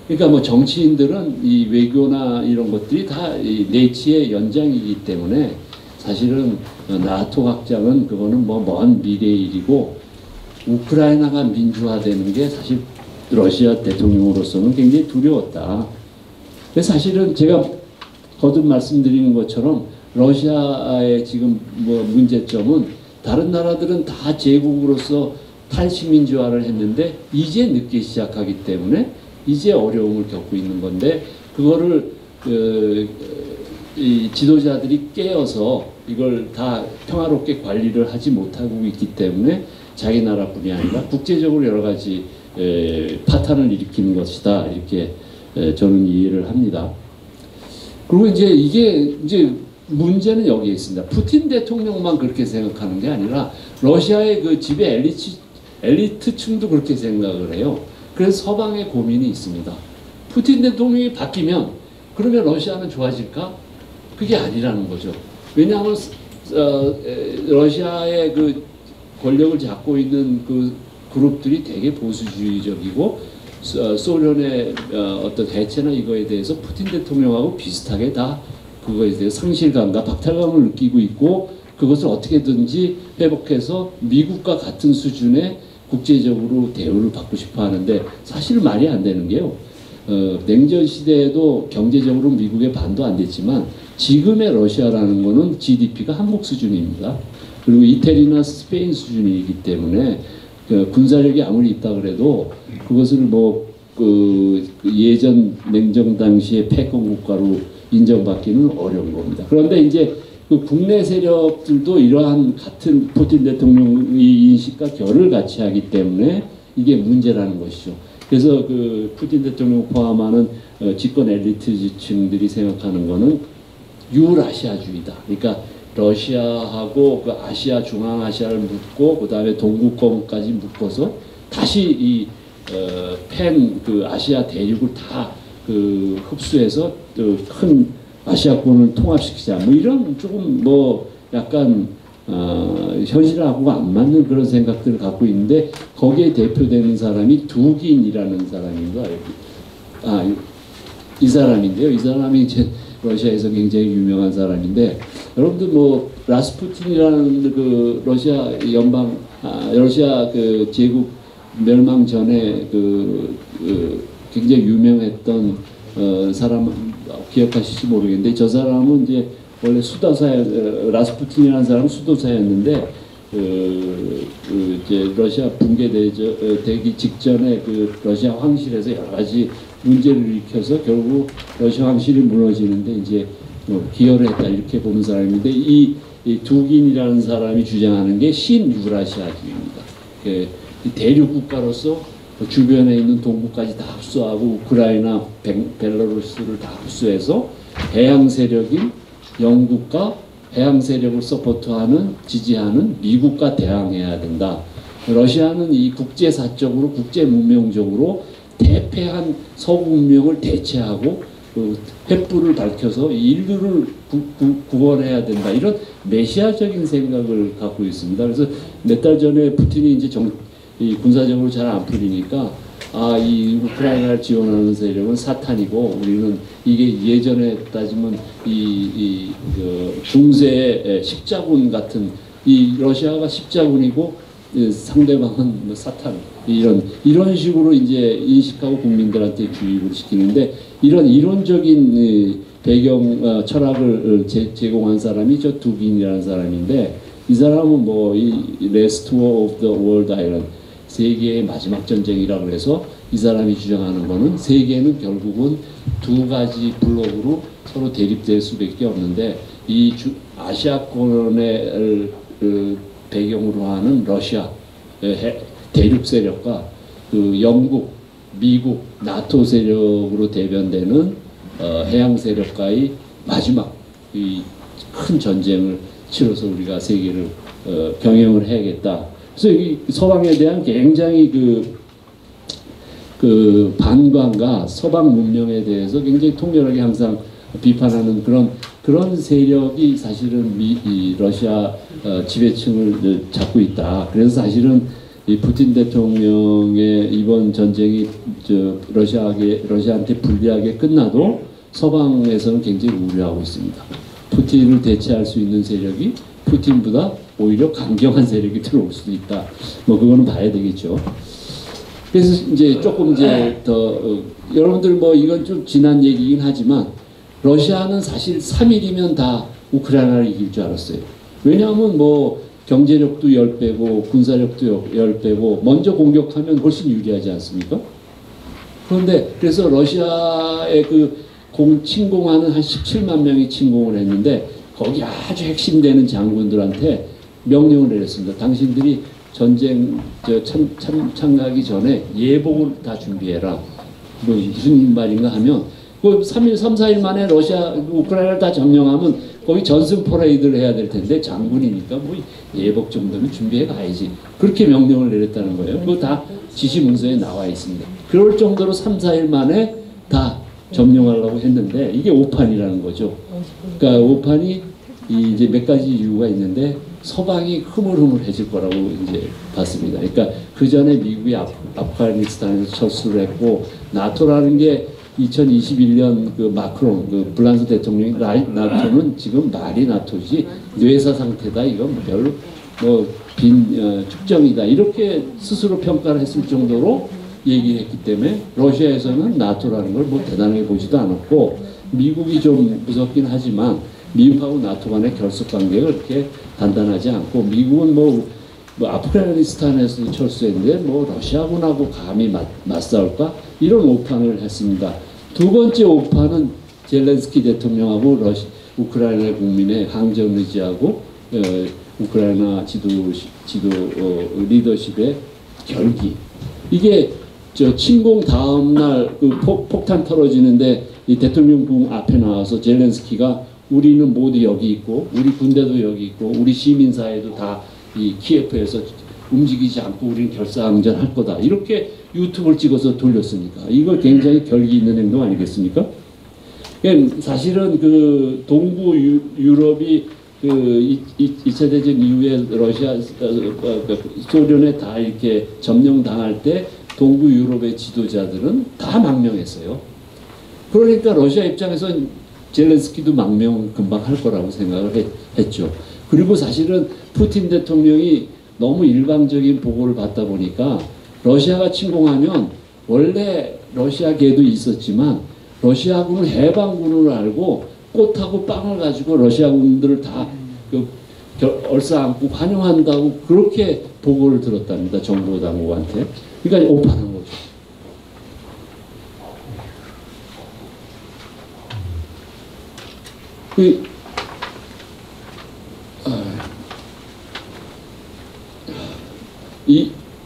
그러니까 정치인들은 이 외교나 이런 것들이 다 내치의 연장이기 때문에 사실은 나토 확장은 그거는 먼 미래의 일이고 우크라이나가 민주화되는 게 사실 러시아 대통령으로서는 굉장히 두려웠다. 그래서 사실은 제가 거듭 말씀드리는 것처럼 러시아의 지금 문제점은 다른 나라들은 다 제국으로서 탈식민주화를 했는데 이제 늦게 시작하기 때문에 이제 어려움을 겪고 있는 건데 그거를 이 지도자들이 깨어서 이걸 다 평화롭게 관리를 하지 못하고 있기 때문에 자기 나라뿐이 아니라 국제적으로 여러 가지 파탄을 일으키는 것이다 이렇게 저는 이해를 합니다. 그리고 이게 문제는 여기에 있습니다. 푸틴 대통령만 그렇게 생각하는 게 아니라 러시아의 그 지배 엘리트층도 그렇게 생각을 해요. 그래서 서방의 고민이 있습니다. 푸틴 대통령이 바뀌면 그러면 러시아는 좋아질까? 그게 아니라는 거죠. 왜냐하면 러시아의 그 권력을 잡고 있는 그 그룹들이 되게 보수주의적이고 소련의 어떤 해체나 이거에 대해서 푸틴 대통령하고 비슷하게 다 그거에 대해서 상실감과 박탈감을 느끼고 있고 그것을 어떻게든지 회복해서 미국과 같은 수준의 국제적으로 대우를 받고 싶어 하는데 사실 말이 안 되는 게요. 냉전 시대에도 경제적으로 미국의 반도 안 됐지만 지금의 러시아라는 거는 GDP가 한국 수준입니다. 그리고 이태리나 스페인 수준이기 때문에 군사력이 아무리 있다 그래도 그것을 예전 냉전 당시의 패권 국가로 인정받기는 어려운 겁니다. 그런데 이제 국내 세력들도 이러한 같은 푸틴 대통령의 인식과 결을 같이 하기 때문에 이게 문제라는 것이죠. 그래서 푸틴 대통령 포함하는 집권 엘리트층들이 생각하는 거는 유라시아주의다. 그러니까 러시아하고 아시아, 중앙아시아를 묶고 그 다음에 동구권까지 묶어서 다시 이 그 아시아 대륙을 다 그 흡수해서 큰 아시아권을 통합시키자. 뭐 이런 조금 뭐 약간 현실하고 안 맞는 그런 생각들을 갖고 있는데 거기에 대표되는 사람이 두긴이라는 사람인가 이 사람인데요. 이 사람이 이제 러시아에서 굉장히 유명한 사람인데 여러분들 뭐 라스푸틴이라는 그 러시아 러시아 그 제국 멸망 전에 굉장히 유명했던 사람 기억하실지 모르겠는데 저 사람은 이제 원래 라스푸틴이라는 사람은 수도사였는데 이제 러시아 붕괴되기 직전에 그 러시아 황실에서 여러 가지 문제를 일으켜서 결국 러시아 황실이 무너지는데 이제 기여를 했다 이렇게 보는 사람인데 이 두긴이라는 사람이 주장하는 게 신유라시아주의입니다. 대륙 국가로서 주변에 있는 동부까지 다 흡수하고 우크라이나, 벨라루스를 다 흡수해서 해양 세력인 영국과 해양 세력을 서포트하는 지지하는 미국과 대항해야 된다. 러시아는 이 국제사적으로 국제 문명적으로 대패한 서구 문명을 대체하고 횃불을 밝혀서 인류를 구원해야 된다. 이런 메시아적인 생각을 갖고 있습니다. 그래서 몇 달 전에 푸틴이 이제 이 군사적으로 잘 안 풀리니까 이 우크라이나를 지원하는 세력은 사탄이고 우리는 이게 예전에 따지면 중세의 십자군 같은 이 러시아가 십자군이고 상대방은 뭐 사탄 이런 식으로 이제 인식하고 국민들한테 주입을 시키는데 이런 이론적인 배경 철학을 제공한 사람이 저 두긴이라는 사람인데 이 사람은 뭐 이 Last War of the World Island 세계의 마지막 전쟁이라고 해서 이 사람이 주장하는 거는 세계는 결국은 두 가지 블록으로 서로 대립될 수밖에 없는데 이 아시아권을 배경으로 하는 러시아 대륙 세력과 그 영국, 미국, 나토 세력으로 대변되는 해양 세력과의 마지막 이 큰 전쟁을 치러서 우리가 세계를 경영을 해야겠다. 그래서 이 서방에 대한 굉장히 그 반관과 서방 문명에 대해서 굉장히 통렬하게 항상 비판하는 그런 세력이 사실은 이 러시아 지배층을 잡고 있다. 그래서 사실은 이 푸틴 대통령의 이번 전쟁이 러시아한테 불리하게 끝나도 서방에서는 굉장히 우려하고 있습니다. 푸틴을 대체할 수 있는 세력이 푸틴보다 오히려 강경한 세력이 들어올 수도 있다. 뭐 그거는 봐야 되겠죠. 그래서 이제 조금 이제 더 여러분들 뭐 이건 좀 지난 얘기긴 하지만 러시아는 사실 3일이면 다 우크라이나를 이길 줄 알았어요. 왜냐하면 뭐 경제력도 10배고 군사력도 10배고 먼저 공격하면 훨씬 유리하지 않습니까? 그런데 그래서 러시아의 침공하는 한 17만 명이 침공을 했는데 거기 아주 핵심되는 장군들한테 명령을 내렸습니다. 당신들이 전쟁 참가하기 전에 예복을 다 준비해라. 뭐 무슨 말인가 하면 그 3, 4일 만에 우크라이나를 다 점령하면 거기 전승 퍼레이드를 해야 될 텐데 장군이니까 뭐 예복 정도는 준비해 가야지. 그렇게 명령을 내렸다는 거예요. 그거 다 지시 문서에 나와 있습니다. 그럴 정도로 3, 4일 만에 다 점령하려고 했는데 이게 오판이라는 거죠. 그러니까 오판이 이제 몇 가지 이유가 있는데 서방이 흐물흐물해질 거라고 이제 봤습니다. 그러니까 그 전에 미국이 아프가니스탄에서 철수를 했고 나토라는 게 2021년 그 마크롱 그 프랑스 대통령이 나토는 지금 말이 나토지 뇌사 상태다 이건 별로 축정이다 이렇게 스스로 평가를 했을 정도로 얘기했기 때문에 러시아에서는 나토라는 걸 뭐 대단하게 보지도 않았고 미국이 좀 무섭긴 하지만 미국하고 나토 간의 결속 관계가 그렇게 단단하지 않고 미국은 뭐 아프가니스탄에서 철수했는데 뭐 러시아군하고 감히 맞싸울까 이런 오판을 했습니다. 두 번째 오판은 젤렌스키 대통령하고 우크라이나 국민의 항전 의지하고 우크라이나 지도 리더십의 결기 이게 침공 다음 날 폭탄 떨어지는데 이 대통령궁 앞에 나와서 젤렌스키가 우리는 모두 여기 있고 우리 군대도 여기 있고 우리 시민사회도 다 이 키예프에서 움직이지 않고 우리는 결사항전할 거다. 이렇게 유튜브를 찍어서 돌렸으니까 이거 굉장히 결기 있는 행동 아니겠습니까? 그러니까 사실은 그 동부 유럽이 그 2차 대전 이후에 러시아, 소련에 다 이렇게 점령당할 때 동부 유럽의 지도자들은 다 망명했어요. 그러니까 러시아 입장에서는 젤렌스키도 망명 금방 할 거라고 생각을 했죠. 그리고 사실은 푸틴 대통령이 너무 일방적인 보고를 받다 보니까 러시아가 침공하면 원래 러시아계도 있었지만 러시아군은 해방군을 알고 꽃하고 빵을 가지고 러시아군들을 다 얼싸안고 환영한다고 그렇게 보고를 들었답니다. 정보 당국한테. 그러니까 오판한 거죠.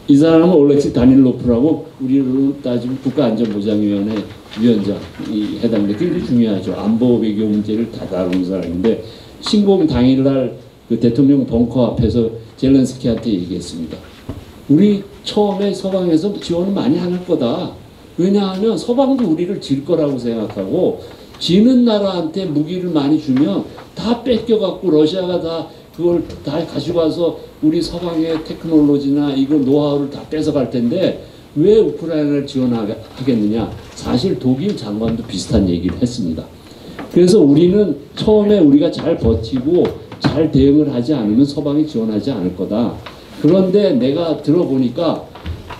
이 사람은 올렉시 다닐로프라고 우리로 따지면 국가안전보장위원회 위원장이 해당돼 굉장히 중요하죠. 안보 외교 문제를 다 다루는 사람인데 신공 당일날 그 대통령 벙커 앞에서 젤렌스키한테 얘기했습니다. 우리 처음에 서방에서 지원을 많이 할 거다. 왜냐하면 서방도 우리를 질 거라고 생각하고 지는 나라한테 무기를 많이 주면 다 뺏겨갖고 러시아가 다 그걸 다 가지고 와서 우리 서방의 테크놀로지나 이거 노하우를 다 뺏어갈 텐데 왜 우크라이나를 지원하겠느냐. 사실 독일 장관도 비슷한 얘기를 했습니다. 그래서 우리는 처음에 우리가 잘 버티고 잘 대응을 하지 않으면 서방이 지원하지 않을 거다. 그런데 내가 들어보니까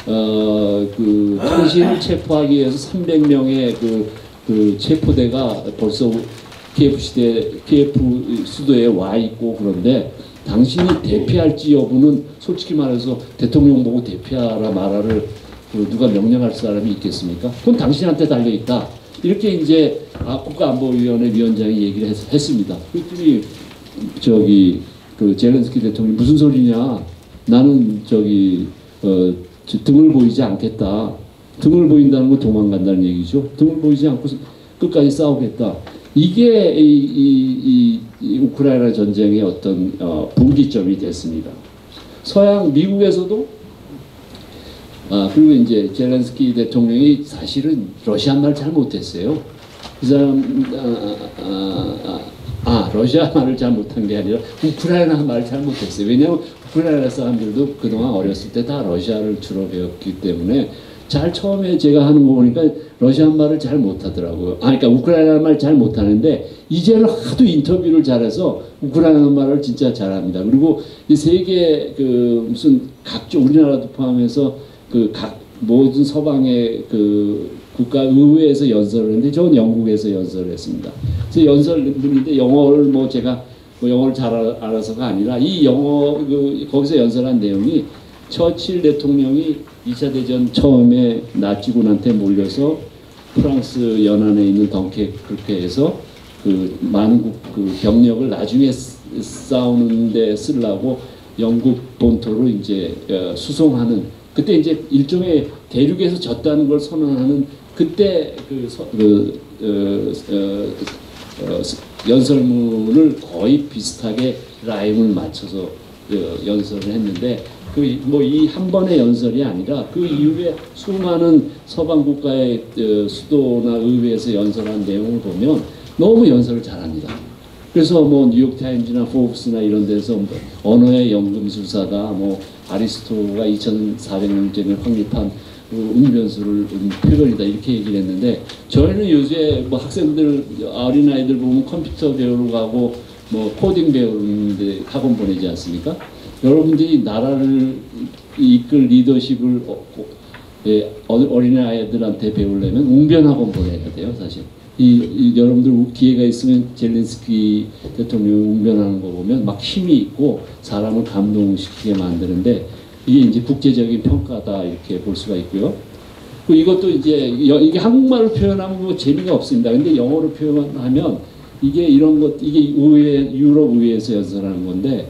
그 당신을 체포하기 위해서 300명의 그 체포대가 벌써 키예프 수도에 와 있고 그런데 당신이 대피할지 여부는 솔직히 말해서 대통령 보고 대피하라 말아를 누가 명령할 사람이 있겠습니까? 그건 당신한테 달려 있다. 이렇게 이제 국가안보위원회 위원장이 얘기를 했습니다. 그랬더니 저기 그 젤렌스키 대통령이 무슨 소리냐? 나는 등을 보이지 않겠다. 등을 보인다는 건 도망간다는 얘기죠. 등을 보이지 않고 끝까지 싸우겠다. 이게 이 우크라이나 전쟁의 어떤 분기점이 됐습니다. 서양 미국에서도 그리고 이제 젤렌스키 대통령이 사실은 러시아 말 잘 못했어요. 그 사람 러시아 말을 잘 못한 게 아니라 우크라이나 말을 잘 못했어요. 왜냐하면 우크라이나 사람들도 그동안 어렸을 때 다 러시아를 주로 배웠기 때문에 잘 처음에 제가 하는 거 보니까 러시아 말을 잘 못하더라고요. 그러니까 우크라이나 말 잘 못하는데 이제는 하도 인터뷰를 잘해서 우크라이나 말을 진짜 잘합니다. 그리고 이 세계 그 무슨 각종 우리나라도 포함해서 그 각 모든 서방의 그 국가 의회에서 연설을 했는데 저는 영국에서 연설을 했습니다. 그래서 연설인데 영어를 뭐 제가 뭐 영어를 잘 알아서가 아니라 이 영어 거기서 연설한 내용이 처칠 대통령이 2차 대전 처음에 나치군한테 몰려서 프랑스 연안에 있는 덩케르크에 해서 그 많은 그 병력을 나중에 싸우는데 쓰려고 영국 본토로 이제 수송하는 그때 이제 일종의 대륙에서 졌다는 걸 선언하는 그때 연설문을 거의 비슷하게 라임을 맞춰서 연설을 했는데 뭐 이 한 번의 연설이 아니라 그 이후에 수많은 서방 국가의 수도나 의회에서 연설한 내용을 보면 너무 연설을 잘합니다. 그래서 뭐 뉴욕타임즈나 포브스나 이런 데서 언어의 연금술사다, 뭐 아리스토가 2,400년 전에 확립한 운변수를 표현이다 이렇게 얘기를 했는데 저희는 요새 뭐 학생들 어린아이들 보면 컴퓨터 배우러 가고 뭐 코딩 배우는데 학원 보내지 않습니까? 여러분들이 나라를 이끌 리더십을 어린아이들한테 배우려면 웅변학원 보내야 돼요 사실. 여러분들 기회가 있으면 젤렌스키 대통령 웅변하는 거 보면 막 힘이 있고 사람을 감동시키게 만드는데 이게 이제 국제적인 평가다 이렇게 볼 수가 있고요. 그리고 이것도 이제 이게 한국말로 표현하면 뭐 재미가 없습니다. 근데 영어로 표현하면 이게 이런 것 이게 유럽 의회에서 연설하는 건데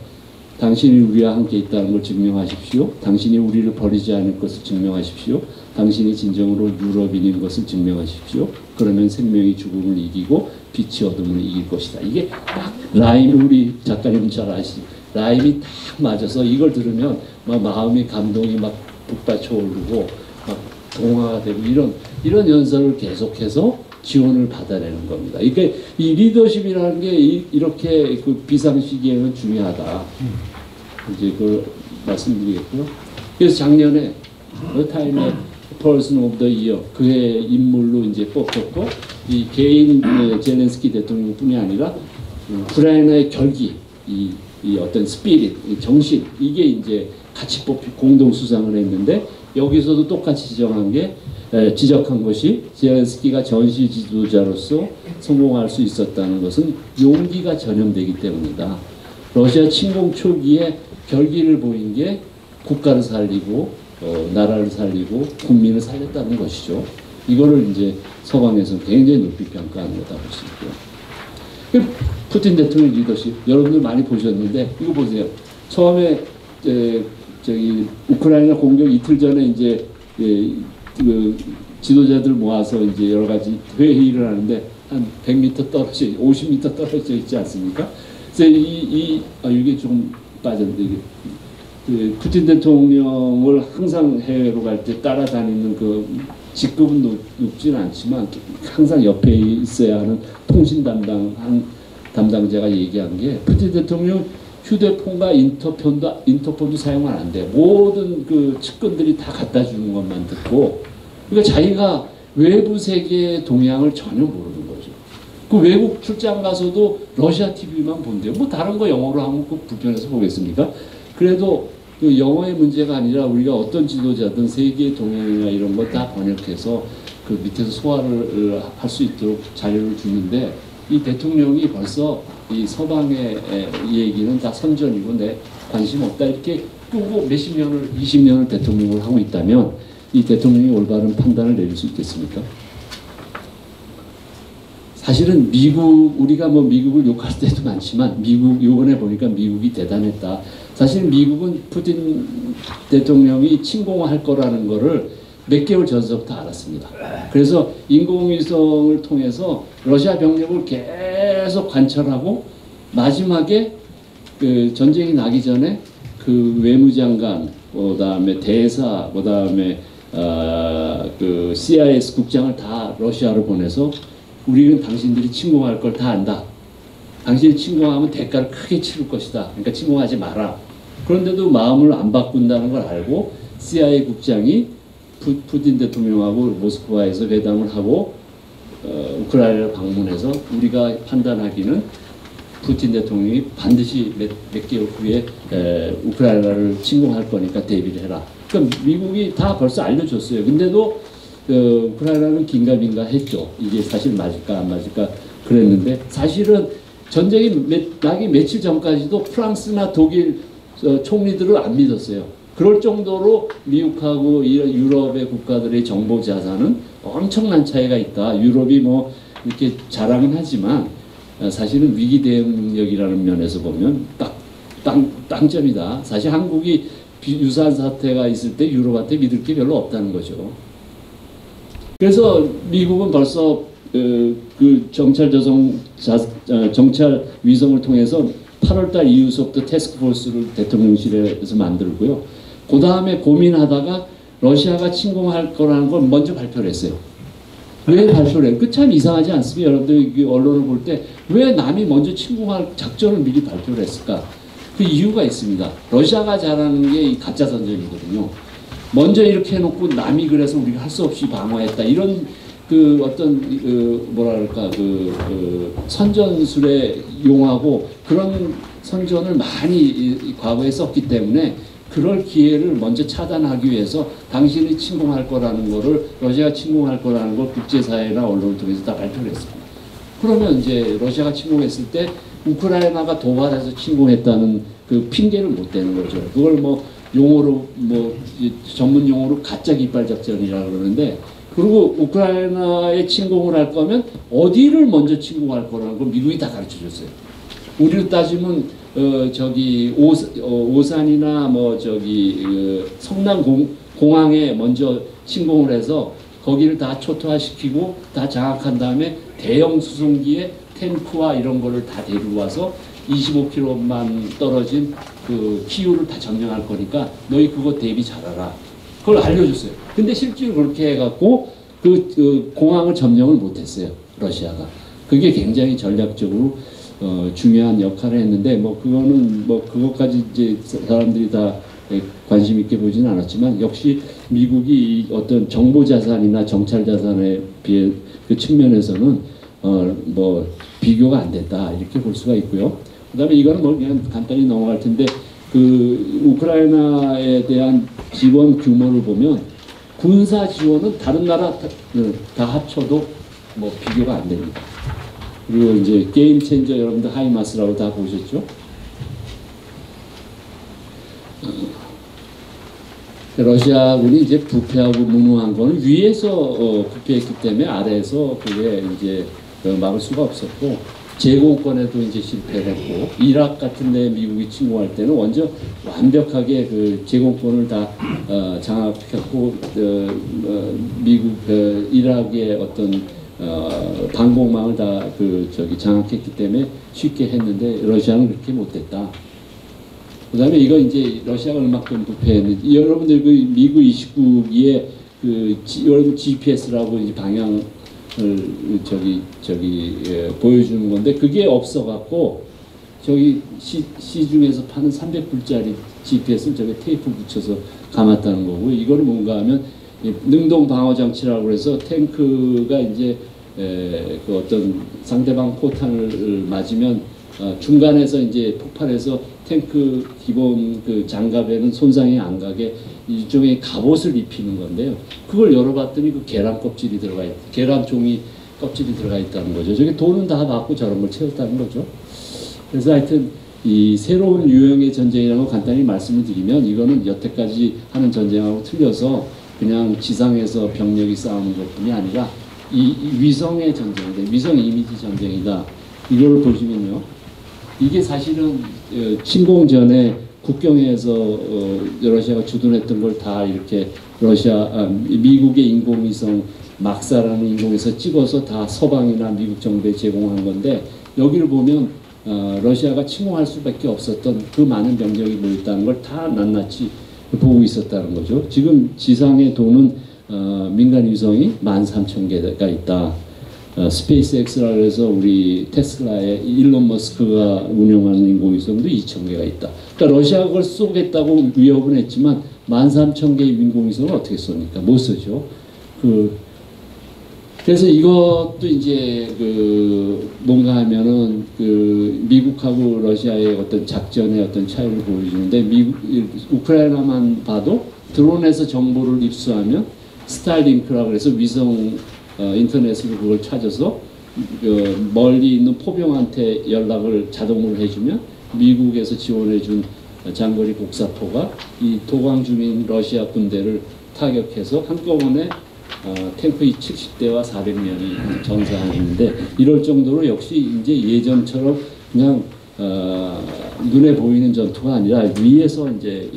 당신이 우리와 함께 있다는 걸 증명하십시오. 당신이 우리를 버리지 않을 것을 증명하십시오. 당신이 진정으로 유럽인인 것을 증명하십시오. 그러면 생명이 죽음을 이기고 빛이 어둠을 이길 것이다. 이게 딱 라임이 우리 작가님 잘 아시죠? 라임이 딱 맞아서 이걸 들으면 막 마음의 감동이 막 북받쳐 오르고 막 동화가 되고 이런 연설을 계속해서 지원을 받아내는 겁니다. 이게 이 리더십이라는 게 이렇게 그 비상시기에는 중요하다. 이제 그걸 말씀드리겠고요. 그래서 작년에 타임의 Person of the Year 그의 인물로 이제 뽑혔고 이 개인 젤렌스키 대통령뿐이 아니라 우크라이나의 결기, 이 어떤 스피릿, 정신 이게 이제 같이 공동 수상을 했는데 여기서도 똑같이 지적한 것이 젤렌스키가 전시 지도자로서 성공할 수 있었다는 것은 용기가 전염되기 때문이다. 러시아 침공 초기에 결기를 보인 게 국가를 살리고 나라를 살리고 국민을 살렸다는 것이죠. 이거를 이제 서방에서 굉장히 높이 평가하는 거다 볼 수 있고요. 푸틴 대통령 리더십 여러분들 많이 보셨는데 이거 보세요. 처음에 저기 우크라이나 공격 이틀 전에 이제 그 지도자들 모아서 이제 여러 가지 회의를 하는데 한 100m 떨어져 50m 떨어져 있지 않습니까? 그래서 이게 좀 빠졌는데 그 푸틴 대통령을 항상 해외로 갈 때 따라다니는 그 직급은 높지는 않지만 항상 옆에 있어야 하는 통신 담당자가 얘기한 게 푸틴 대통령 휴대폰과 인터폰도 사용은 안 돼. 모든 그 측근들이 다 갖다 주는 것만 듣고 그러니까 자기가 외부 세계의 동향을 전혀 모르는 거죠. 그 외국 출장 가서도 러시아 TV만 본대요. 뭐 다른 거 영어로 하면 그 불편해서 보겠습니까? 그래도 그 영어의 문제가 아니라 우리가 어떤 지도자든 세계의 동향이나 이런 거 다 번역해서 그 밑에서 소화를 할 수 있도록 자료를 주는데 이 대통령이 벌써 이 서방의 얘기는 다 선전이고 내 관심 없다 이렇게 끄고 몇십 년을 20년을 대통령을 하고 있다면 이 대통령이 올바른 판단을 내릴 수 있겠습니까? 사실은 우리가 뭐 미국을 욕할 때도 많지만 이번에 보니까 미국이 대단했다. 사실 미국은 푸틴 대통령이 침공할 거라는 거를 몇 개월 전서부터 알았습니다. 그래서 인공위성을 통해서 러시아 병력을 계속 관찰하고 마지막에 그 전쟁이 나기 전에 그 외무장관, 그다음에 대사, 그다음에 그 CIS 국장을 다 러시아로 보내서 우리는 당신들이 침공할 걸 다 안다. 당신이 침공하면 대가를 크게 치를 것이다. 그러니까 침공하지 마라. 그런데도 마음을 안 바꾼다는 걸 알고 CIA 국장이 푸틴 대통령하고 모스크바에서 회담을 하고 우크라이나를 방문해서 우리가 판단하기는 푸틴 대통령이 반드시 몇 개월 후에 우크라이나를 침공할 거니까 대비를 해라. 그러니까 미국이 다 벌써 알려줬어요. 근데도 우크라이나는 긴가민가 했죠. 이게 사실 맞을까 안 맞을까 그랬는데 사실은 전쟁이 나기 며칠 전까지도 프랑스나 독일 총리들을 안 믿었어요. 그럴 정도로 미국하고 이런 유럽의 국가들의 정보 자산은 엄청난 차이가 있다. 유럽이 뭐 이렇게 자랑은 하지만 사실은 위기 대응 능력이라는 면에서 보면 땅점이다. 사실 한국이 유사한 사태가 있을 때 유럽한테 믿을 게 별로 없다는 거죠. 그래서 미국은 벌써 그 정찰 위성을 통해서 8월달 이후부터 태스크포스를 대통령실에서 만들고요. 그 다음에 고민하다가 러시아가 침공할 거라는 걸 먼저 발표를 했어요. 왜 발표를 해요? 그 참 이상하지 않습니까? 여러분들 언론을 볼 때 왜 남이 먼저 침공할 작전을 미리 발표를 했을까? 그 이유가 있습니다. 러시아가 잘하는 게 이 가짜 선전이거든요. 먼저 이렇게 해놓고 남이 그래서 우리가 할 수 없이 방어했다. 이런 그 어떤 뭐랄까 그 선전술에 용하고 그런 선전을 많이 과거에 썼기 때문에 그럴 기회를 먼저 차단하기 위해서 당신이 침공할 거라는 거를 러시아가 침공할 거라는 걸 국제사회나 언론을 통해서 다 발표를 했습니다. 그러면 이제 러시아가 침공했을 때 우크라이나가 도발해서 침공했다는 그 핑계를 못 대는 거죠. 그걸 뭐 용어로 뭐 전문 용어로 가짜 깃발 작전이라고 그러는데 그리고 우크라이나에 침공을 할 거면 어디를 먼저 침공할 거라는 걸 미국이 다 가르쳐 줬어요. 우리로 따지면 저기 오산이나 뭐 저기 성남 공항에 먼저 침공을 해서 거기를 다 초토화시키고 다 장악한 다음에 대형 수송기에 탱크와 이런 거를 다 데리고 와서 25km만 떨어진 그 키우를 다 점령할 거니까 너희 그거 대비 잘하라. 그걸 알려줬어요. 근데 실제로 그렇게 해갖고 그 공항을 점령을 못했어요. 러시아가. 그게 굉장히 전략적으로 중요한 역할을 했는데 뭐 그거는 뭐 그것까지 이제 사람들이 다 관심 있게 보지는 않았지만 역시 미국이 어떤 정보 자산이나 정찰 자산에 비해 그 측면에서는 뭐 비교가 안 됐다 이렇게 볼 수가 있고요. 그다음에 이거는 뭐 그냥 간단히 넘어갈 텐데 그 우크라이나에 대한 지원 규모를 보면 군사 지원은 다른 나라 다 합쳐도 뭐 비교가 안 됩니다. 그리고 이제 게임 체인저 여러분들 하이마스라고 다 보셨죠? 러시아군이 이제 부패하고 무능한 거는 위에서 부패했기 때문에 아래에서 그게 이제 막을 수가 없었고 제공권에도 이제 실패를 했고 이라크 같은 데 미국이 침공할 때는 먼저 완벽하게 그 제공권을 다 장악했고 미국 이라크의 어떤 방공망을 다 장악했기 때문에 쉽게 했는데 러시아는 그렇게 못했다. 그 다음에 이거 이제 러시아가 얼마큼 부패했는지 여러분들 그 미국 29기에 여러분 GPS라고 이제 방향을 보여주는 건데 그게 없어갖고 저기 시중에서 파는 300불짜리 GPS를 저기 테이프 붙여서 감았다는 거고 이거는 뭔가 하면 능동 방어 장치라고 해서 탱크가 이제 그 어떤 상대방 포탄을 맞으면 중간에서 이제 폭발해서 탱크 기본 그 장갑에는 손상이 안 가게 일종의 갑옷을 입히는 건데요. 그걸 열어봤더니 그 계란 껍질이 들어가 있, 계란 종이 껍질이 들어가 있다는 거죠. 저게 돈은 다 받고 저런 걸 채웠다는 거죠. 그래서 하여튼 이 새로운 유형의 전쟁이라고 간단히 말씀을 드리면 이거는 여태까지 하는 전쟁하고 틀려서 그냥 지상에서 병력이 싸우는 것뿐이 아니라 이 위성의 전쟁인데 위성 이미지 전쟁이다. 이걸 보시면요. 이게 사실은 침공 전에 국경에서 러시아가 주둔했던 걸 다 이렇게 미국의 인공위성 막사라는 인공위성 찍어서 다 서방이나 미국 정부에 제공한 건데 여기를 보면 러시아가 침공할 수밖에 없었던 그 많은 병력이 모였다는 걸 다 낱낱이 보고 있었다는 거죠. 지금 지상에 도는 민간 위성이 13,000개가 있다. 스페이스X라고 해서 우리 테슬라의 일론 머스크가 운영하는 인공위성도 2,000개가 있다. 그러니까 러시아가 그걸 쏘겠다고 위협은 했지만 13,000개의 인공위성을 어떻게 쏩니까? 못 쏘죠. 그래서 이것도 이제 뭔가 하면은 미국하고 러시아의 어떤 작전의 어떤 차이를 보여주는데 우크라이나만 봐도 드론에서 정보를 입수하면 스타일링크라고 해서 위성 인터넷으로 그걸 찾아서 멀리 있는 포병한테 연락을 자동으로 해주면 미국에서 지원해준 장거리 곡사포가 이 도광 중인 러시아 군대를 타격해서 한꺼번에 탱크 70대와 400명이 전사하는데 이럴 정도로 역시 이제 예전처럼 그냥 눈에 보이는 전투가 아니라 위에서 이제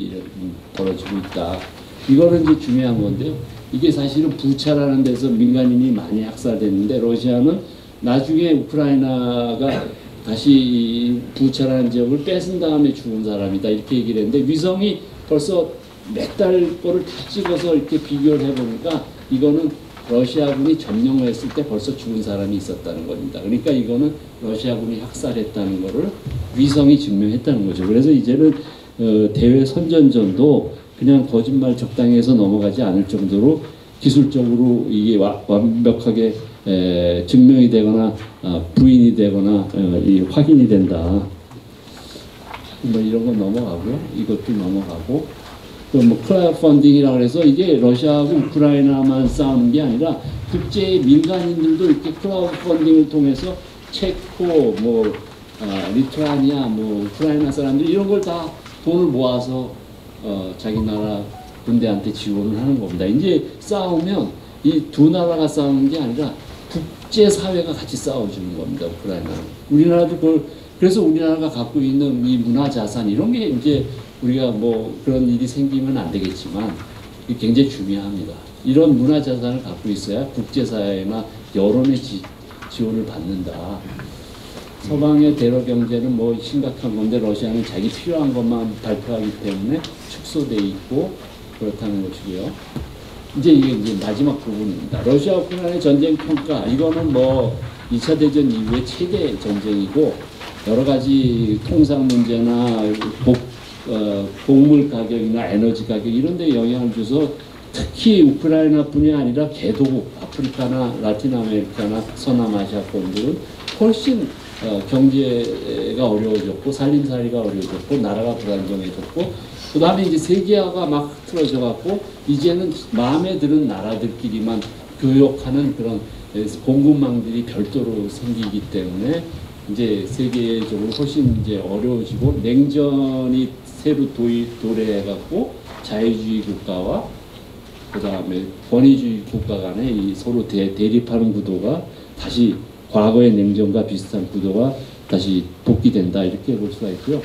벌어지고 있다. 이거는 이제 중요한 건데요. 이게 사실은 부차라는 데서 민간인이 많이 학살됐는데 러시아는 나중에 우크라이나가 다시 부차라는 지역을 뺏은 다음에 죽은 사람이다 이렇게 얘기를 했는데 위성이 벌써 몇 달 거를 다 찍어서 이렇게 비교를 해보니까 이거는 러시아군이 점령을 했을 때 벌써 죽은 사람이 있었다는 겁니다. 그러니까 이거는 러시아군이 학살했다는 거를 위성이 증명했다는 거죠. 그래서 이제는 대외 선전전도 그냥 거짓말 적당히 해서 넘어가지 않을 정도로 기술적으로 이게 완벽하게 증명이 되거나 부인이 되거나 확인이 된다. 뭐 이런 건 넘어가고요. 이것도 넘어가고 뭐 크라우드 펀딩이라고 해서 이게 러시아하고 우크라이나만 싸우는 게 아니라 국제 민간인들도 이렇게 크라우드 펀딩을 통해서 체코, 리투아니아, 우크라이나 사람들 이런 걸 다 돈을 모아서 자기 나라 군대한테 지원을 하는 겁니다. 이제 싸우면 이 두 나라가 싸우는 게 아니라 국제 사회가 같이 싸워주는 겁니다. 우크라이나는. 우리나라도 그걸 그래서 우리나라가 갖고 있는 이 문화 자산 이런 게 이제 우리가 뭐 그런 일이 생기면 안 되겠지만 굉장히 중요합니다. 이런 문화 자산을 갖고 있어야 국제사회나 여론의 지원을 받는다. 서방의 대러 경제는 뭐 심각한 건데 러시아는 자기 필요한 것만 발표하기 때문에 축소돼 있고 그렇다는 것이고요. 이제 이게 이제 마지막 부분입니다. 러시아 우크라이나 전쟁 평가 이거는 뭐 2차 대전 이후의 최대 전쟁이고 여러 가지 통상 문제나 곡물 가격이나 에너지 가격 이런 데 영향을 줘서 특히 우크라이나뿐이 아니라 개도국 아프리카나 라틴 아메리카나 서남아시아권들은 훨씬 경제가 어려워졌고 살림살이가 어려워졌고 나라가 불안정해졌고 그 다음에 이제 세계화가 막 흐트러져 갖고 이제는 마음에 드는 나라들끼리만 교역하는 그런 공급망들이 별도로 생기기 때문에 이제 세계적으로 훨씬 이제 어려워지고 냉전이 새로 도래해 갖고 자유주의 국가와 그 다음에 권위주의 국가 간에 이 서로 대립하는 구도가 다시 과거의 냉전과 비슷한 구도가 다시 복귀된다 이렇게 볼 수가 있고요.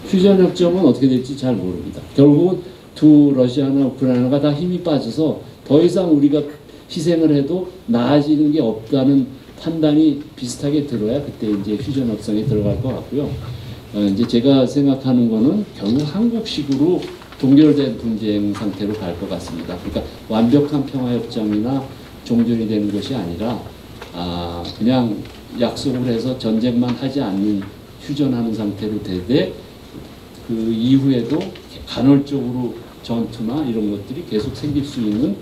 휴전협정은 어떻게 될지 잘 모릅니다. 결국은 두 러시아나 우크라이나가 다 힘이 빠져서 더 이상 우리가 희생을 해도 나아지는 게 없다는 판단이 비슷하게 들어야 그때 이제 휴전협정에 들어갈 것 같고요. 이제 제가 생각하는 거는 결국 한국식으로 동결된 분쟁 상태로 갈 것 같습니다. 그러니까 완벽한 평화협정이나 종전이 되는 것이 아니라 그냥 약속을 해서 전쟁만 하지 않는 휴전하는 상태로 되되 그 이후에도 간헐적으로 전투나 이런 것들이 계속 생길 수 있는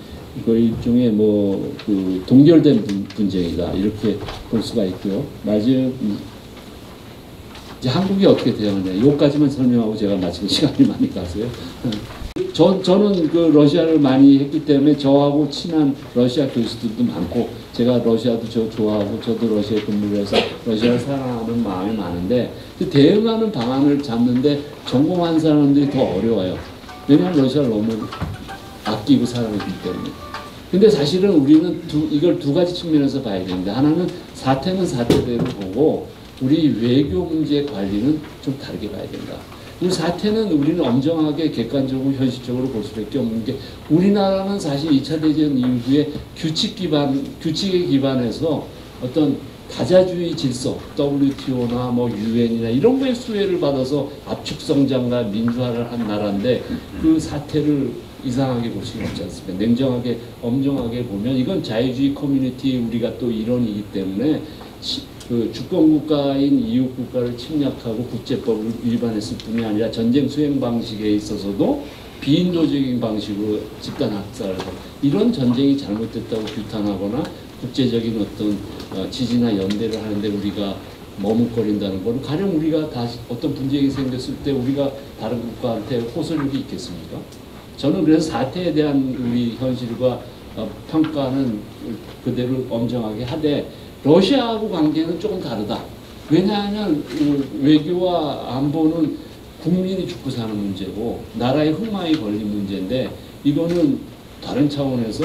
그 일종의 뭐 그 동결된 분쟁이다 이렇게 볼 수가 있고요. 이제 한국이 어떻게 대응하냐 여기까지만 설명하고 제가 마치고 시간이 많이 가서요. 저는 그 러시아를 많이 했기 때문에 저하고 친한 러시아 교수들도 많고 제가 러시아도 좋아하고 저도 러시아에 근무를 해서 러시아를 사랑하는 마음이 많은데 대응하는 방안을 잡는데 전공한 사람들이 더 어려워요. 왜냐하면 러시아를 너무 아끼고 사랑하기 때문에. 근데 사실은 우리는 이걸 두 가지 측면에서 봐야 되는데 하나는 사태는 사태대로 보고 우리 외교 문제 관리는 좀 다르게 봐야 된다. 우리 사태는 우리는 엄정하게 객관적으로 현실적으로 볼 수밖에 없는 게 우리나라는 사실 2차 대전 이후에 규칙에 기반해서 어떤 다자주의 질서, WTO나 뭐 UN이나 이런 거에 수혜를 받아서 압축 성장과 민주화를 한 나라인데 그 사태를 이상하게 볼 수는 없지 않습니까? 냉정하게 엄정하게 보면 이건 자유주의 커뮤니티 우리가 또 일원이기 때문에 그 주권국가인 이웃국가를 침략하고 국제법을 위반했을 뿐이 아니라 전쟁 수행 방식에 있어서도 비인도적인 방식으로 집단 학살하고 이런 전쟁이 잘못됐다고 규탄하거나 국제적인 어떤 지지나 연대를 하는데 우리가 머뭇거린다는 것은 가령 우리가 다시 어떤 분쟁이 생겼을 때 우리가 다른 국가한테 호소력이 있겠습니까? 저는 그래서 사태에 대한 우리 현실과 평가는 그대로 엄정하게 하되 러시아하고 관계는 조금 다르다. 왜냐하면 외교와 안보는 국민이 죽고 사는 문제고 나라의 흥망이 걸린 문제인데 이거는 다른 차원에서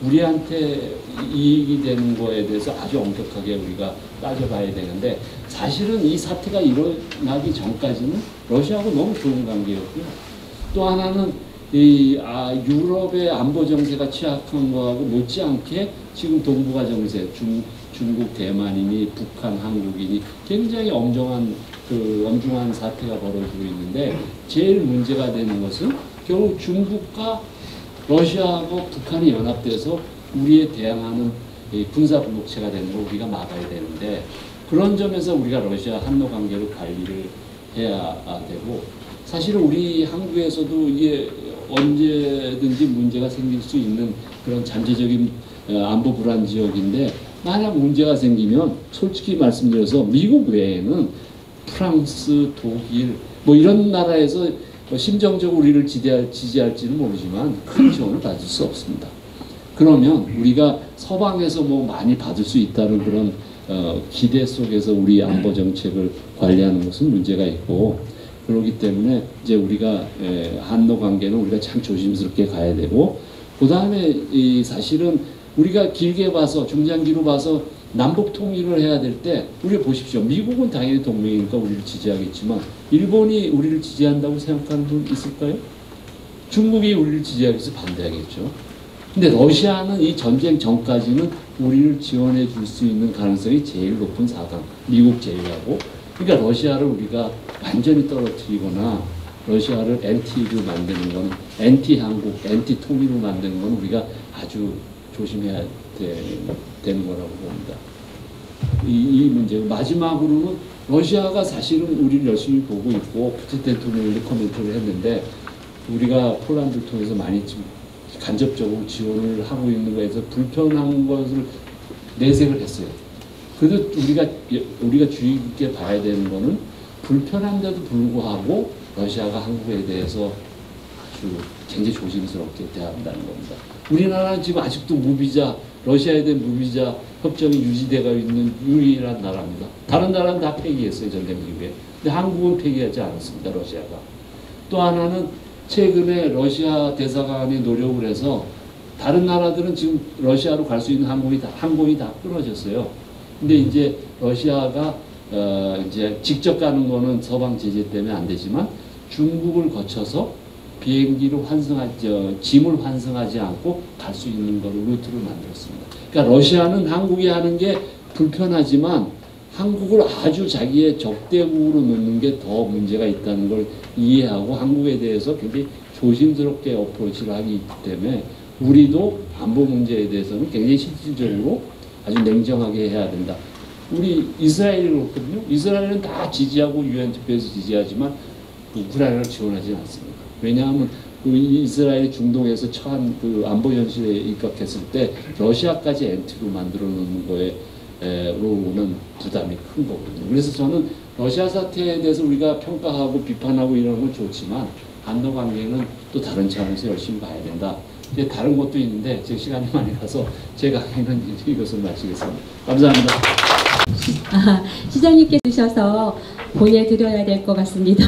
우리한테 이익이 되는 거에 대해서 아주 엄격하게 우리가 따져봐야 되는데 사실은 이 사태가 일어나기 전까지는 러시아하고 너무 좋은 관계였고요. 또 하나는 유럽의 안보 정세가 취약한 거하고 못지않게 지금 동북아 정세, 중국 대만이니 북한, 한국이니 굉장히 엄중한 사태가 벌어지고 있는데 제일 문제가 되는 것은 결국 중국과 러시아하고 북한이 연합돼서 우리에 대항하는 군사 분독체가 되는 걸 우리가 막아야 되는데 그런 점에서 우리가 러시아 한로 관계로 관리를 해야 되고 사실은 우리 한국에서도 이게 언제든지 문제가 생길 수 있는 그런 잠재적인 안보 불안 지역인데 만약 문제가 생기면 솔직히 말씀드려서 미국 외에는 프랑스, 독일 뭐 이런 나라에서 심정적으로 우리를 지지할지는 모르지만 큰 지원을 받을 수 없습니다. 그러면 우리가 서방에서 뭐 많이 받을 수 있다는 그런 기대 속에서 우리 안보 정책을 관리하는 것은 문제가 있고 그렇기 때문에 이제 우리가 한러 관계는 우리가 참 조심스럽게 가야 되고 그 다음에 사실은 우리가 길게 봐서 중장기로 봐서 남북 통일을 해야 될 때 우리 보십시오. 미국은 당연히 동맹이니까 우리를 지지하겠지만 일본이 우리를 지지한다고 생각하는 분 있을까요? 중국이 우리를 지지하기 위해서 반대하겠죠. 근데 러시아는 이 전쟁 전까지는 우리를 지원해 줄 수 있는 가능성이 제일 높은 사강, 미국 제외하고. 그러니까 러시아를 우리가 완전히 떨어뜨리거나 러시아를 NT로 만드는 건, NT 한국, NT 통일로 만드는 건 우리가 아주 조심해야 되는 거라고 봅니다. 이 문제고, 마지막으로는 러시아가 사실은 우리를 열심히 보고 있고 푸틴 대통령이 코멘트를 했는데 우리가 폴란드를 통해서 많이 좀 간접적으로 지원을 하고 있는 거에서 불편한 것을 내색을 했어요. 그래도 우리가 주의 깊게 봐야 되는 거는 불편한데도 불구하고 러시아가 한국에 대해서 아주 굉장히 조심스럽게 대한다는 겁니다. 우리나라는 지금 아직도 무비자, 러시아에 대한 무비자 협정이 유지되어 있는 유일한 나라입니다. 다른 나라는 다 폐기했어요, 전쟁 이후에. 근데 한국은 폐기하지 않았습니다, 러시아가. 또 하나는 최근에 러시아 대사관이 노력을 해서 다른 나라들은 지금 러시아로 갈 수 있는 항공이 다 끊어졌어요. 근데 이제 러시아가 이제 직접 가는 거는 서방 제재 때문에 안 되지만 중국을 거쳐서 비행기로 짐을 환승하지 않고 갈 수 있는 거로 루트를 만들었습니다. 그러니까 러시아는 한국이 하는 게 불편하지만 한국을 아주 자기의 적대국으로 놓는 게 더 문제가 있다는 걸 이해하고 한국에 대해서 굉장히 조심스럽게 어프로치를 하기 때문에 우리도 안보 문제에 대해서는 굉장히 실질적으로 아주 냉정하게 해야 된다. 우리 이스라엘이 그렇거든요. 이스라엘은 다 지지하고 유엔 투표에서 지지하지만 우크라이나를 지원하지 않습니다. 왜냐하면 이스라엘이 중동에서 처한 그 안보 현실에 입각했을 때 러시아까지 엔티로 만들어 놓는 거로는 부담이 큰 거거든요. 그래서 저는 러시아 사태에 대해서 우리가 평가하고 비판하고 이런 건 좋지만 한도 관계는 또 다른 차원에서 열심히 봐야 된다. 이제 다른 것도 있는데 제 시간이 많이 가서 제 강의는 이것을 마치겠습니다. 감사합니다. 시장님께 주셔서 보내드려야 될 것 같습니다.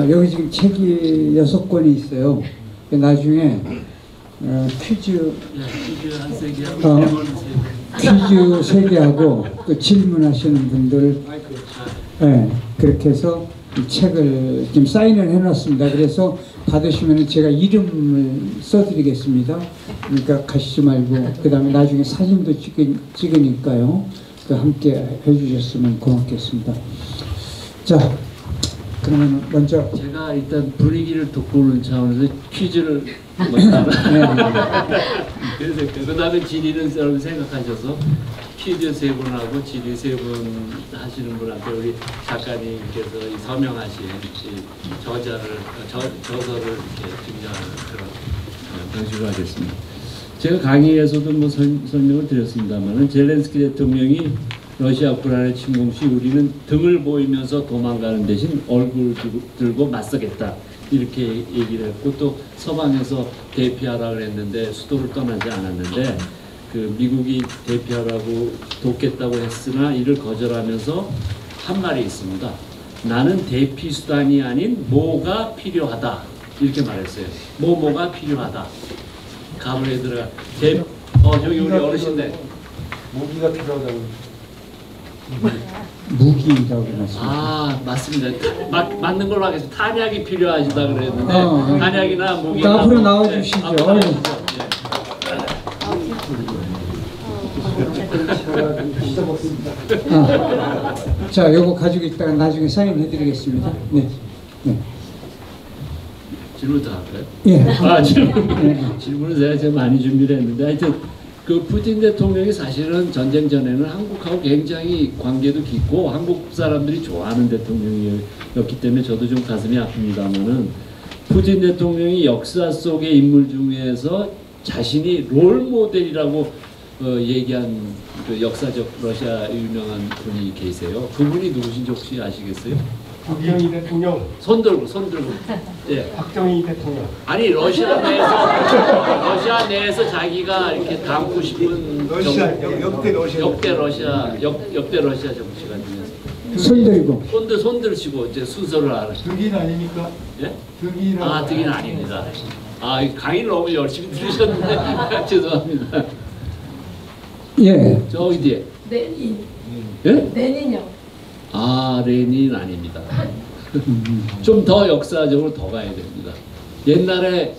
여기 지금 책이 6권이 있어요. 나중에 퀴즈 한 3개 퀴즈 3개하고 또 질문하시는 분들 그렇게 해서 이 책을 지금 사인을 해놨습니다. 그래서 받으시면 제가 이름을 써드리겠습니다. 그러니까 가시지 말고 그 다음에 나중에 사진도 찍으니까요. 함께 해주셨으면 고맙겠습니다. 자, 그러면 먼저 제가 일단 분위기를 돋구는 차원에서 퀴즈를 먼저 그래서 그 다음에 질의는 여러분 생각하셔서 퀴즈 3분하고 질의 3분 하시는 분한테 우리 작가님께서 이 서명하신 이 저서를 이렇게 증정하는 그런 방식으로 하겠습니다. 제가 강의에서도 뭐 설명을 드렸습니다만은 젤렌스키 대통령이 러시아 우크라이나 침공 시 우리는 등을 보이면서 도망가는 대신 얼굴 들고 맞서겠다 이렇게 얘기를 했고 또 서방에서 대피하라 그랬는데 수도를 떠나지 않았는데 그 미국이 대피하라고 돕겠다고 했으나 이를 거절하면서 한 말이 있습니다. 나는 대피 수단이 아닌 뭐가 필요하다 이렇게 말했어요. 뭐가 필요하다. 가문에 들어가 저기 우리 어르신들 무기가 필요하다고. 무기라고 해놨습니다. 아 맞습니다. 맞는 걸로 하겠습니다. 탄약이 필요하시다 그랬는데 탄약이나 무기 앞으로 나와주시죠. 자, 요거 가지고 있다가 나중에 사인해드리겠습니다. 네. 질문 더 할까요? 예. 질문을 제가 많이 준비를 했는데 하여튼 그 푸틴 대통령이 사실은 전쟁 전에는 한국하고 굉장히 관계도 깊고 한국 사람들이 좋아하는 대통령이었기 때문에 저도 좀 가슴이 아픕니다만은 푸틴 대통령이 역사 속의 인물 중에서 자신이 롤 모델이라고 얘기한 그 역사적 러시아 유명한 분이 계세요. 그분이 누구신지 혹시 아시겠어요? 박정희 대통령. 손 들고. 예. 박정희 대통령. 아니 러시아 내에서 자기가 이렇게 담고 싶은 역대 러시아 정치가 중에서 손 들고. 손 들시고 이제 순서를 알아. 득인 아닙니까? 예? 득이라고. 득인 아닙니다. 강의를 너무 열심히 들으셨는데 죄송합니다. 예. 저기 뒤에. 레닌. 예? 레닌이요. 레닌 아닙니다. 좀 더 역사적으로 더 가야 됩니다. 옛날에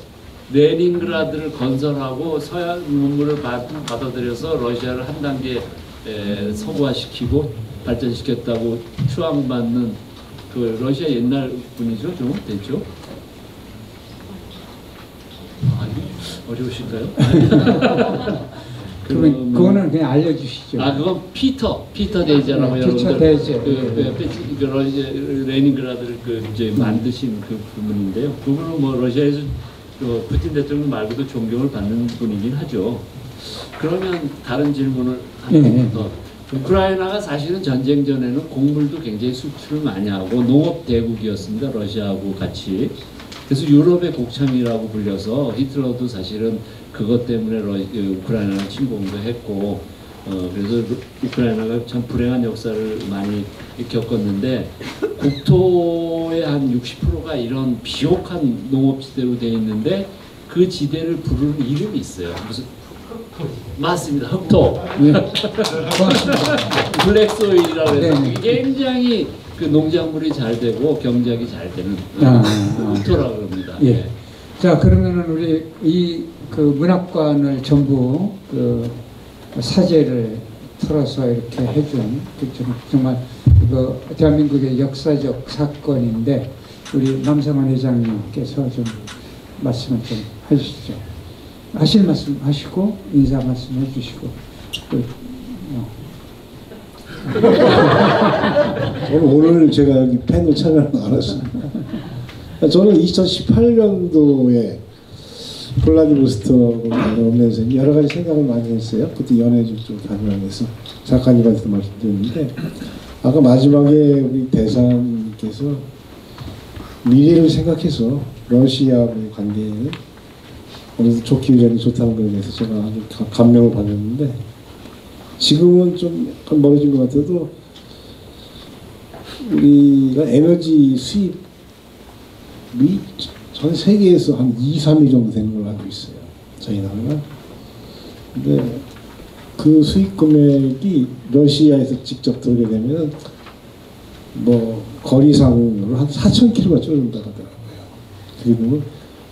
레닌그라드를 건설하고 서양 문물을 받아들여서 러시아를 한 단계 서구화시키고 발전시켰다고 추앙받는 그 러시아 옛날 분이죠, 좀 됐죠? 어려우신가요? 그러면 그거는 그냥 알려주시죠. 그건 피터 데이저라고 피터 데이저. 레닌그라드를 이제 만드신 그 분인데요. 그분은 뭐 러시아에서 푸틴 대통령 말고도 존경을 받는 분이긴 하죠. 그러면 다른 질문을 하나 더. 우크라이나가 사실은 전쟁 전에는 곡물도 굉장히 수출을 많이 하고 농업 대국이었습니다. 러시아하고 같이. 그래서 유럽의 곡창이라고 불려서 히틀러도 사실은 그것 때문에 우크라이나를 침공도 했고 그래서 우크라이나가 참 불행한 역사를 많이 겪었는데 국토의 한 60%가 이런 비옥한 농업지대로 되어 있는데 그 지대를 부르는 이름이 있어요. 무슨 맞습니다. 흑토. 네. 고맙습니다. 블랙소일이라고 해서 네. 굉장히 그 농작물이 잘 되고 경작이 잘 되는 흑토라고 합니다. 예. 자, 그러면은 우리 이 그 문학관을 전부 그 사제를 털어서 이렇게 해준 정말 이거 대한민국의 역사적 사건인데 우리 남성환 회장님께서 좀 말씀을 좀 해주시죠. 하실 말씀 하시고 인사 말씀 해주시고. 저는 오늘 제가 여기 팬을 참여하는 거 알았습니다. 저는 2018년도에 블라디보스톡을 다녀오면서 여러 가지 생각을 많이 했어요. 그때 연애주 쪽 다녀오면서 작가님한테도 말씀드렸는데 아까 마지막에 우리 대사님께서 미래를 생각해서 러시아와의 관계는 어느새 좋기 위해 좋다는 거에 대해서 제가 아주 감명을 받았는데 지금은 좀 약간 멀어진 것 같아도 우리가 에너지 수입 전 세계에서 한 2, 3위 정도 되는 걸로 알고 있어요. 저희 나라가. 근데 그 수입 금액이 러시아에서 직접 들게 되면 뭐 거리상으로 한 4,000km가 줄어든다고 하더라고요. 그리고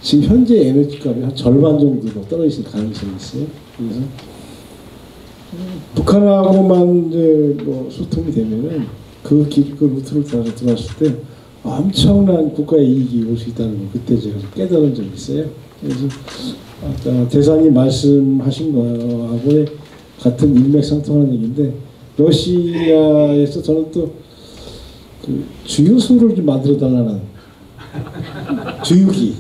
지금 현재 에너지 값이 한 절반 정도로 떨어질 가능성이 있어요. 그래서 북한하고만 이제 뭐 소통이 되면은 그 루트를 따라서 들어갔을 때 엄청난 국가의 이익이 올 수 있다는 걸 그때 제가 깨달은 적이 있어요. 그래서 아까 대사님 말씀하신 거하고의 같은 일맥상통하는 얘기인데, 러시아에서 저는 또 그 주유소를 좀 만들어 달라는, 주유기.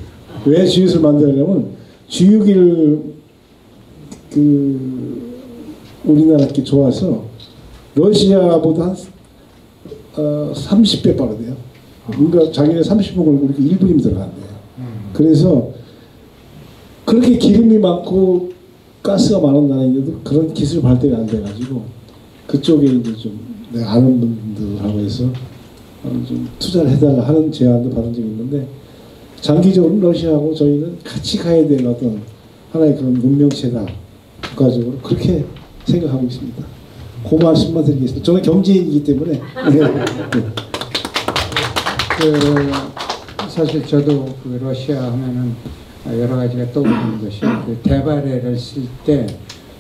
왜 주유소를 만들냐면 주유기를 우리나라 게 좋아서 러시아보다 한 30배 빠르대요. 그러니까 자기네 30분 걸고 우리가 1분이면 들어간대요. 그래서 그렇게 기름이 많고 가스가 많은 나라인데도 그런 기술 발달이 안 돼가지고 그쪽에 이제 좀 내가 아는 분들하고 해서 좀 투자를 해달라 하는 제안도 받은 적이 있는데, 장기적으로 러시아하고 저희는 같이 가야 될 어떤 하나의 그런 문명체다, 국가적으로 그렇게 생각하고 있습니다. 그 말씀만 드리겠습니다. 저는 경제인이기 때문에. 네. 사실 저도 그 러시아 하면은 여러 가지가 떠오르는 것이, 그 대바레를 쓸 때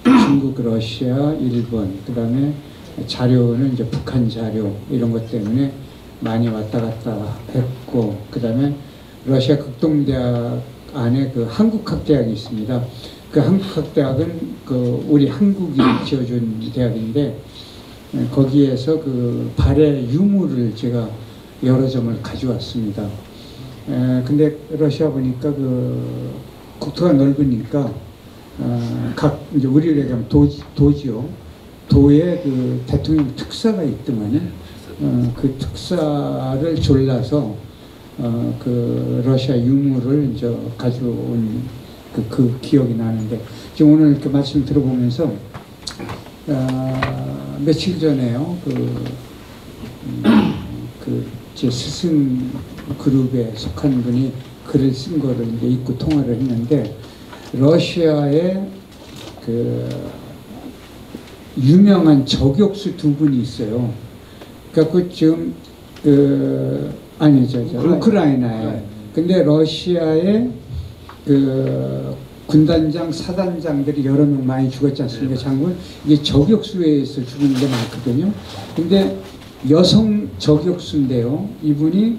중국, 러시아, 일본, 그다음에 자료는 이제 북한 자료 이런 것 때문에 많이 왔다 갔다 했고, 그다음에 러시아 극동대학 안에 그 한국학대학이 있습니다. 그 한국학대학은 그 우리 한국이 지어준 대학인데, 거기에서 그 발해 유물을 제가 여러 점을 가져왔습니다. 근데 러시아 보니까 그 국토가 넓으니까 각 이제 우리로 얘기하면 도지요. 도에 그 대통령 특사가 있더만요. 그 특사를 졸라서 그 러시아 유물을 이제 가져온 그 기억이 나는데, 지금 오늘 이렇게 말씀 들어보면서 며칠 전에요, 제 스승 그룹에 속한 분이 글을 쓴 거를 이제 읽고 통화를 했는데, 러시아에 그 유명한 저격수 두 분이 있어요. 그러니까 지금 우크라이나에. 근데 러시아에 그 군단장, 사단장들이 여러 명 많이 죽었지 않습니까? 장군. 이게 저격수에서 죽은 게 많거든요. 근데 여성 저격수인데요. 이분이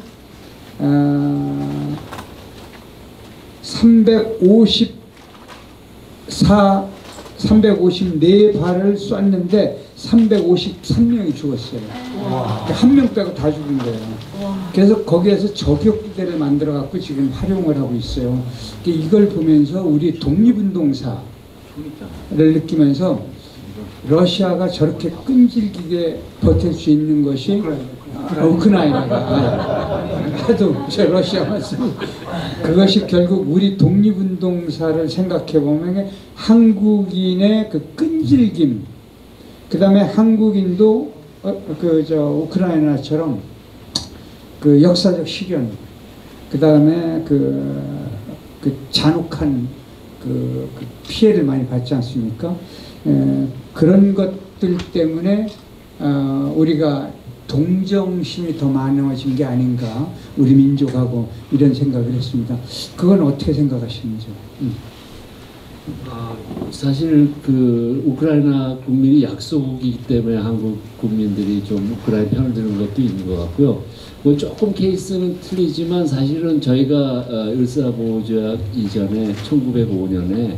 354발을 쐈는데 353명이 죽었어요. 한 명 빼고 다 죽은 거예요. 그래서 거기에서 저격부대를 만들어 갖고 지금 활용을 하고 있어요. 이걸 보면서 우리 독립운동사를 느끼면서 러시아가 저렇게 끈질기게 버틸 수 있는 것이 우크라이나가 하도 저 러시아만 쓰고, 그것이 결국 우리 독립운동사를 생각해 보면 한국인의 그 끈질김, 그 다음에 한국인도 우크라이나처럼 그 역사적 시련, 그 다음에 그 잔혹한 그 피해를 많이 받지 않습니까? 그런 것들 때문에 우리가 동정심이 더 많아진 게 아닌가, 우리 민족하고, 이런 생각을 했습니다. 그건 어떻게 생각하시는지요? 사실 그 우크라이나 국민이 약소국이기 때문에 한국 국민들이 좀 우크라이나 편을 드는 것도 있는 것 같고요. 뭐 조금 케이스는 틀리지만 사실은 저희가 을사보조약 이전에 1905년에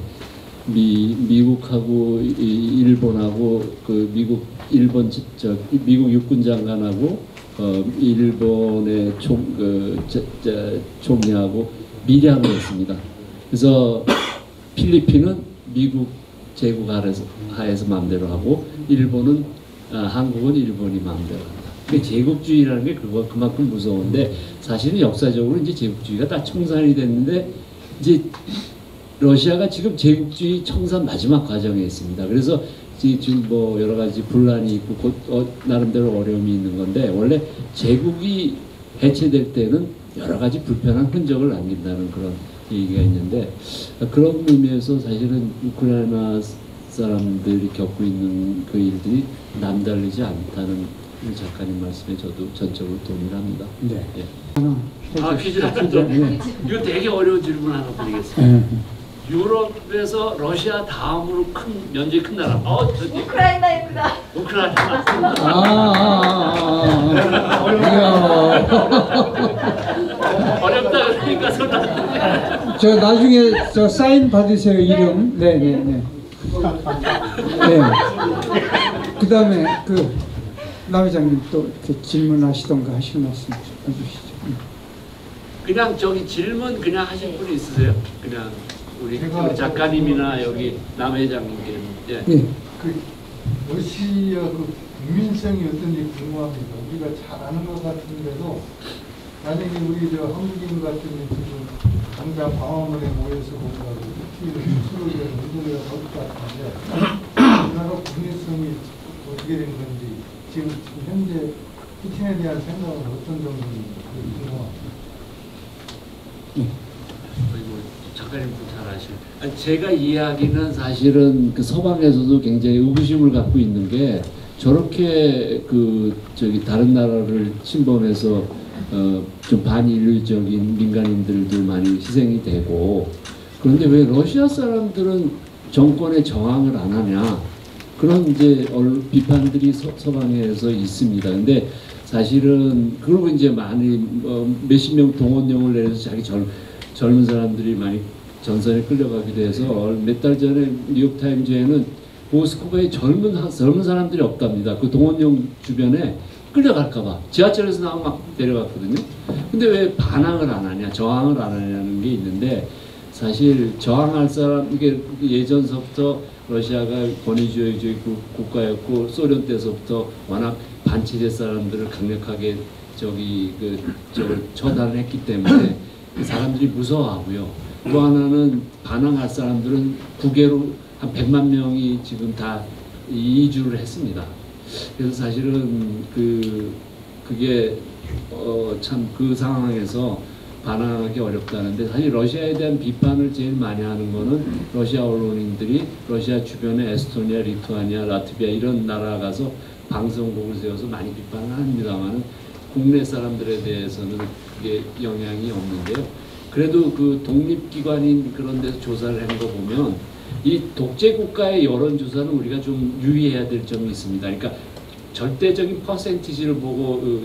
미국하고 일본하고 그 미국 육군 장관하고 일본의 총리하고 밀양을 했습니다. 그래서 필리핀은 미국 제국 하에서 마음대로 하고, 일본은 한국은 일본이 마음대로 한다. 그 제국주의라는 게 그만큼 무서운데, 사실은 역사적으로 이제 제국주의가 다 청산이 됐는데, 이제 러시아가 지금 제국주의 청산 마지막 과정에 있습니다. 그래서 지금 뭐 여러 가지 분란이 있고 나름대로 어려움이 있는 건데, 원래 제국이 해체될 때는 여러 가지 불편한 흔적을 남긴다는 그런 얘기가 있는데, 그런 의미에서 사실은 우크라이나 사람들이 겪고 있는 그 일들이 남다르지 않다는 작가님 말씀에 저도 전적으로 동의를 합니다. 네. 예. 퀴즈 하나 더. 이거 되게 어려운 질문 하나 드리겠습니다. 유럽에서 러시아 다음으로 큰 면적이 큰 나라. 우크라이나입니다. 우크라이나. 어렵다 그러니까 손 안. 저 나중에 저 사인 받으세요, 이름. 네네네. 네. 그다음에 그 남회장님 또 이렇게 질문하시던가 하실 말씀 해주시죠. 그냥 저기 질문 그냥 하실 분이 있으세요? 그냥 우리 작가님이나 여기 남 회장님께. 예. 예. 그 러시아 그 국민성이 어떤지 궁금합니다. 우리가 잘 아는 것 같은데도 만약에 우리 저 한국인 같은 지금 당장 광화문에 모여서 뭔가 특히 서로 운동을 할 것 같은데 우리나라 국민성이 어떻게 된 건지 지금 현재 푸틴에 대한 생각은 어떤 정도인지 궁금합니다. 작가님도 잘 아시는. 아니, 제가 이해하기는 사실은 그 서방에서도 굉장히 의구심을 갖고 있는 게, 저렇게 그 저기 다른 나라를 침범해서 좀 반인류적인 민간인들도 많이 희생이 되고, 그런데 왜 러시아 사람들은 정권에 저항을 안 하냐, 그런 이제 비판들이 서방에서 있습니다. 근데 사실은 그리고 이제 많이 몇십 명 동원령을 내려서 자기 젊은 사람들이 많이 전선에 끌려가기도 해서 몇 달 전에 뉴욕타임즈에는 모스크바에 젊은 사람들이 없답니다. 그 동원령 주변에 끌려갈까봐 지하철에서 나오면 막 내려갔거든요. 근데 왜 반항을 안 하냐, 저항을 안 하냐는 게 있는데, 사실 저항할 사람, 이게 예전서부터 러시아가 권위주의 국가였고, 소련 때서부터 워낙 반체제 사람들을 강력하게 처단했기 때문에 그 사람들이 무서워하고요. 또 하나는 반항할 사람들은 국외로 한 100만 명이 지금 다 이주를 했습니다. 그래서 사실은 그게 참 그 상황에서 반항하기 어렵다는데, 사실 러시아에 대한 비판을 제일 많이 하는 거는 러시아 언론인들이 러시아 주변에 에스토니아, 리투아니아, 라트비아 이런 나라 가서 방송국을 세워서 많이 비판을 합니다만, 국내 사람들에 대해서는 그게 영향이 없는데요. 그래도 그 독립기관인 그런 데서 조사를 한 거 보면, 이 독재국가의 여론조사는 우리가 좀 유의해야 될 점이 있습니다. 그러니까 절대적인 퍼센티지를 보고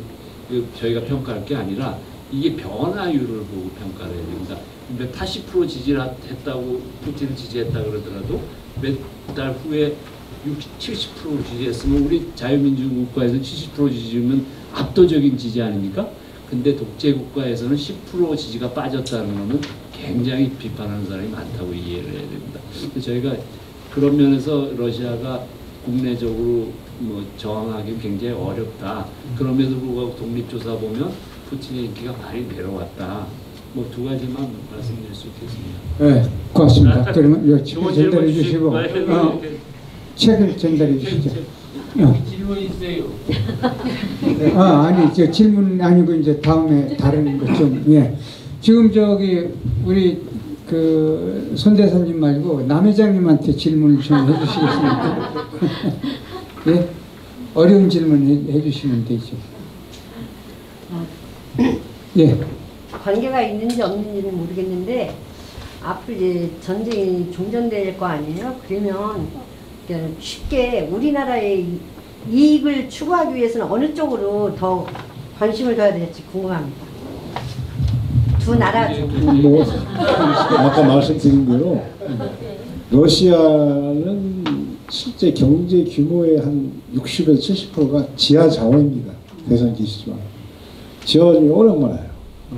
저희가 평가할 게 아니라 이게 변화율을 보고 평가를 해야 됩니다. 80% 지지를 했다고, 푸틴을 지지했다 그러더라도 몇 달 후에 70%를 지지했으면, 우리 자유민주국가에서 70% 지지면 압도적인 지지 아닙니까? 근데 독재국가에서는 10% 지지가 빠졌다는 것은 굉장히 비판하는 사람이 많다고 이해를 해야 됩니다. 저희가 그런 면에서 러시아가 국내적으로 뭐 저항하기는 굉장히 어렵다. 그럼에도 불구하고 독립조사 보면 푸틴의 인기가 많이 내려왔다. 뭐 두 가지만 말씀드릴 수 있겠습니다. 네, 고맙습니다. 그러면 책을 전달해 주시고, 책을 전달해 주시죠. 질문 있어요. 아니, 저 질문 아니고 이제 다음에 다른 것 좀. 예. 지금 저기 우리 그 손대사님 말고 남 회장님한테 질문을 좀 해주시겠습니까? 예. 어려운 질문 해주시면 되죠. 예. 관계가 있는지 없는지는 모르겠는데, 앞으로 이제 전쟁이 종전될 거 아니에요? 그러면 쉽게 우리나라의 이익을 추구하기 위해서는 어느 쪽으로 더 관심을 둬야 될지 궁금합니다. 두 나라 뭐 아까 말씀드린 대로 러시아는 실제 경제 규모의 한 60에서 70%가 지하 자원입니다. 대선 계시지만 지하 자원이 워낙 많아요.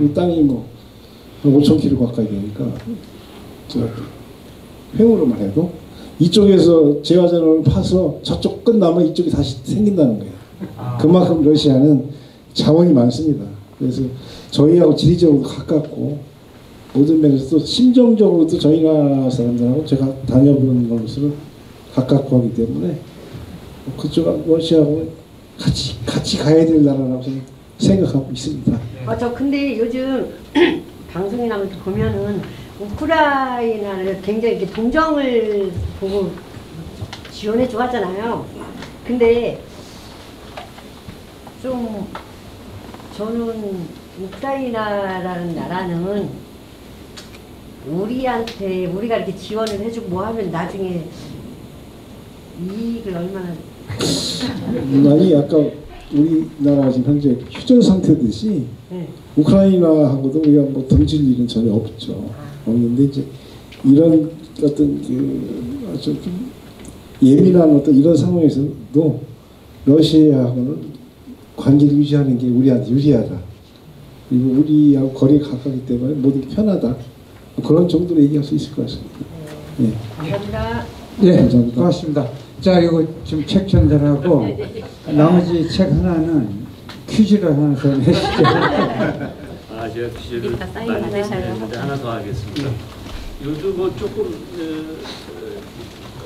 이 땅이 뭐 5,000km 가까이 되니까 저 횡으로만 해도 이쪽에서 지하자원을 파서 저쪽 끝나면 이쪽이 다시 생긴다는 거예요. 그만큼 러시아는 자원이 많습니다. 그래서 저희하고 지리적으로 가깝고 모든 면에서 또 심정적으로도 저희 나라 사람들하고 제가 다녀본 것으로 가깝고 하기 때문에 그쪽 러시아하고 같이 가야 될 나라라고 생각하고 있습니다. 저 근데 요즘 방송이나 이렇게 보면은 우크라이나를 굉장히 이렇게 동정을 보고 지원해 줘 하잖아요. 근데 좀 저는 우크라이나라는 나라는 우리한테 우리가 이렇게 지원을 해주고 뭐 하면 나중에 이익을 얼마나 아니 아까 우리나라 지금 현재 휴전 상태듯이 네. 우크라이나하고도 우리가 뭐 던질 일은 전혀 없죠. 없는데 이제 이런 어떤 그 아주 좀 예민한 어떤 이런 상황에서도 러시아하고는 관계를 유지하는 게 우리한테 유리하다. 그리고 우리하고 거리가 가깝기 때문에 모든 게 편하다. 그런 정도로 얘기할 수 있을 것 같습니다. 예. 감사합니다. 예, 감사합니다. 고맙습니다. 자, 이거 지금 책 전달하고 나머지 책 하나는 퀴즈를 하나 더 내시죠. 제가 퀴즈를 많이 했는데 하나 더 하겠습니다. 요즘 뭐 조금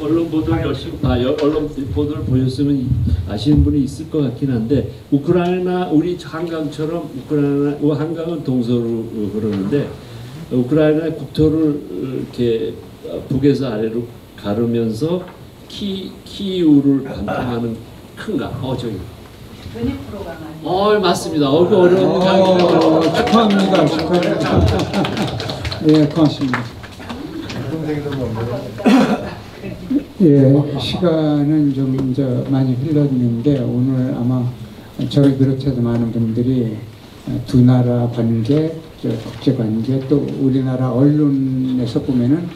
언론 보도를 열심히 언론 보도를 보셨으면 아시는 분이 있을 것 같긴 한데 우크라이나 우리 한강처럼 우크라이나 한강은 동서로 흐르는데 우크라이나의 국토를 이렇게 북에서 아래로 가르면서 키이우를 관통하는 큰 강. 저기. 드니프로가 많이. 맞습니다. 그 어려운 강이라고. 축하합니다. 축하합니다. 예, 고맙습니다. 예, 시간은 좀 이제 많이 흘렀는데 오늘 아마 저를 비롯해서 많은 분들이 두 나라 관계, 국제 관계, 또 우리나라 언론에서 보면은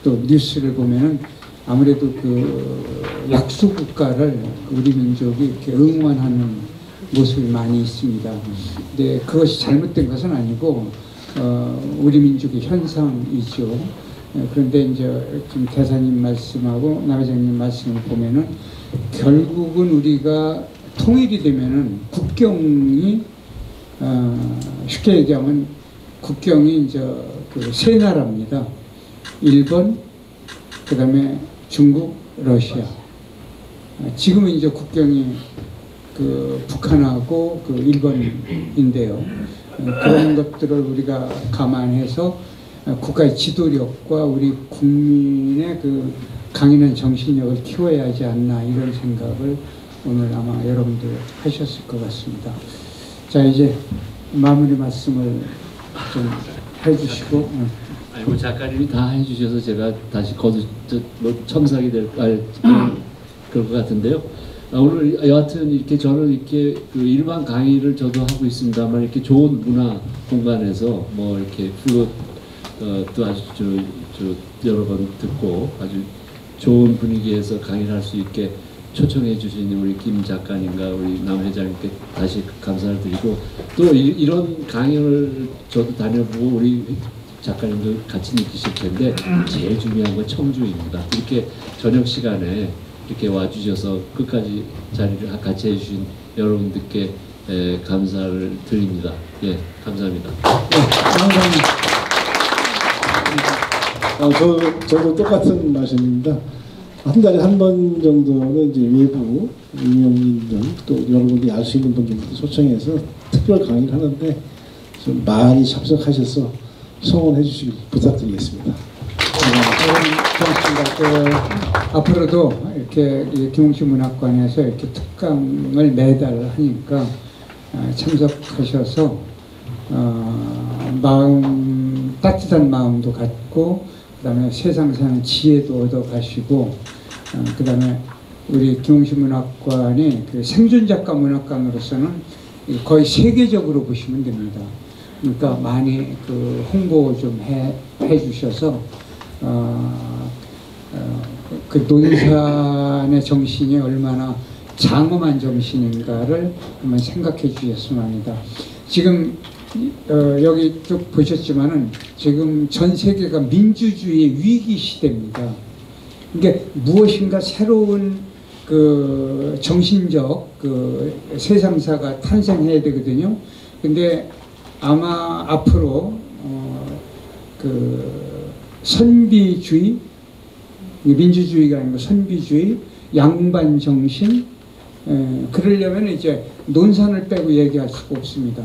또 뉴스를 보면은 아무래도 그 약소 국가를 우리 민족이 이렇게 응원하는 모습이 많이 있습니다. 근데 그것이 잘못된 것은 아니고 우리 민족의 현상이죠. 그런데 이제 지금 대사님 말씀하고 남 회장님 말씀을 보면은 결국은 우리가 통일이 되면은 국경이 쉽게 얘기하면 국경이 이제 그 세 나라입니다. 일본, 그다음에 중국, 러시아. 지금은 이제 국경이 그 북한하고 그 일본인데요. 그런 것들을 우리가 감안해서 국가의 지도력과 우리 국민의 그 강인한 정신력을 키워야 하지 않나 이런 생각을 오늘 아마 여러분들 하셨을 것 같습니다. 자, 이제 마무리 말씀을 좀 해주시고. 뭐 작가님이 다 해주셔서 제가 다시 첨삭이 될 그럴 것 같은데요. 오늘 여하튼 이렇게 저는 이렇게 그 일반 강의를 저도 하고 있습니다만 이렇게 좋은 문화 공간에서 뭐 이렇게 또 아주 여러 번 듣고 아주 좋은 분위기에서 강의를 할 수 있게 초청해 주신 우리 김 작가님과 우리 남 회장님께 다시 감사를 드리고 또 이런 강의를 저도 다녀보고 우리 작가님도 같이 느끼실 텐데 제일 중요한 건 청주입니다. 이렇게 저녁 시간에 이렇게 와주셔서 끝까지 자리를 같이 해주신 여러분들께 감사를 드립니다. 예, 감사합니다. 저도 똑같은 말씀입니다. 한 달에 한 번 정도는 이제 외부 유명인들 또 여러분들이 알 수 있는 분들도 초청해서 특별 강의를 하는데 좀 많이 참석하셔서 성원해 주시길 부탁드리겠습니다. 고맙습니다. 앞으로도 이렇게 김홍시 문학관에서 이렇게 특강을 매달 하니까 참석하셔서 따뜻한 마음도 갖고 그다음에 세상 사는 지혜도 얻어 가시고 그다음에 우리 김홍시 문학관이 그 생존 작가 문학관으로서는 거의 세계적으로 보시면 됩니다. 그러니까 많이 그 홍보 좀 해 주셔서 그 논산의 정신이 얼마나 장엄한 정신인가를 한번 생각해 주셨으면 합니다. 지금 여기 쭉 보셨지만은 지금 전 세계가 민주주의의 위기 시대입니다. 이게 무엇인가 새로운 그 정신적 그 세상사가 탄생해야 되거든요. 근데 아마 앞으로 그 선비주의, 민주주의가 아니고 선비주의, 양반 정신, 그러려면 이제 논산을 빼고 얘기할 수가 없습니다.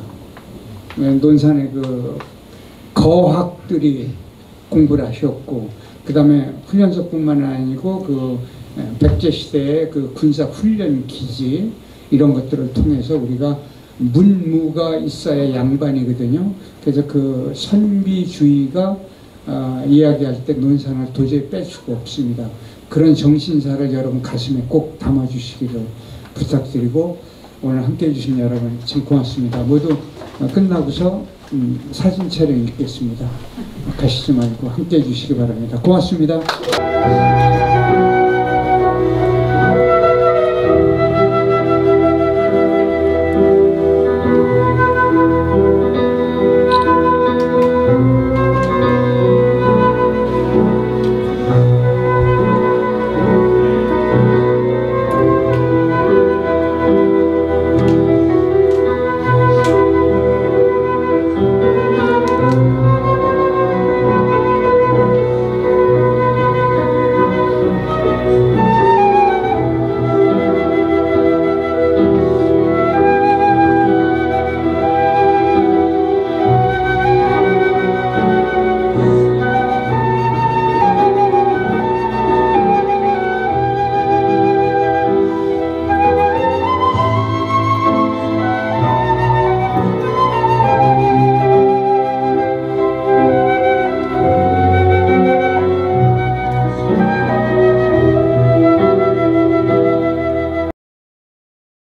논산의 그 거학들이 공부를 하셨고, 그 다음에 훈련소뿐만 아니고 그 백제시대의 그 군사 훈련 기지 이런 것들을 통해서 우리가 문무가 있어야 양반이거든요. 그래서 그 선비주의가 이야기할 때 논산을 도저히 뺄 수가 없습니다. 그런 정신사를 여러분 가슴에 꼭 담아주시기를 부탁드리고, 오늘 함께해 주신 여러분 참 고맙습니다. 모두 끝나고서 사진 촬영 있겠습니다. 가시지 말고 함께해 주시기 바랍니다. 고맙습니다.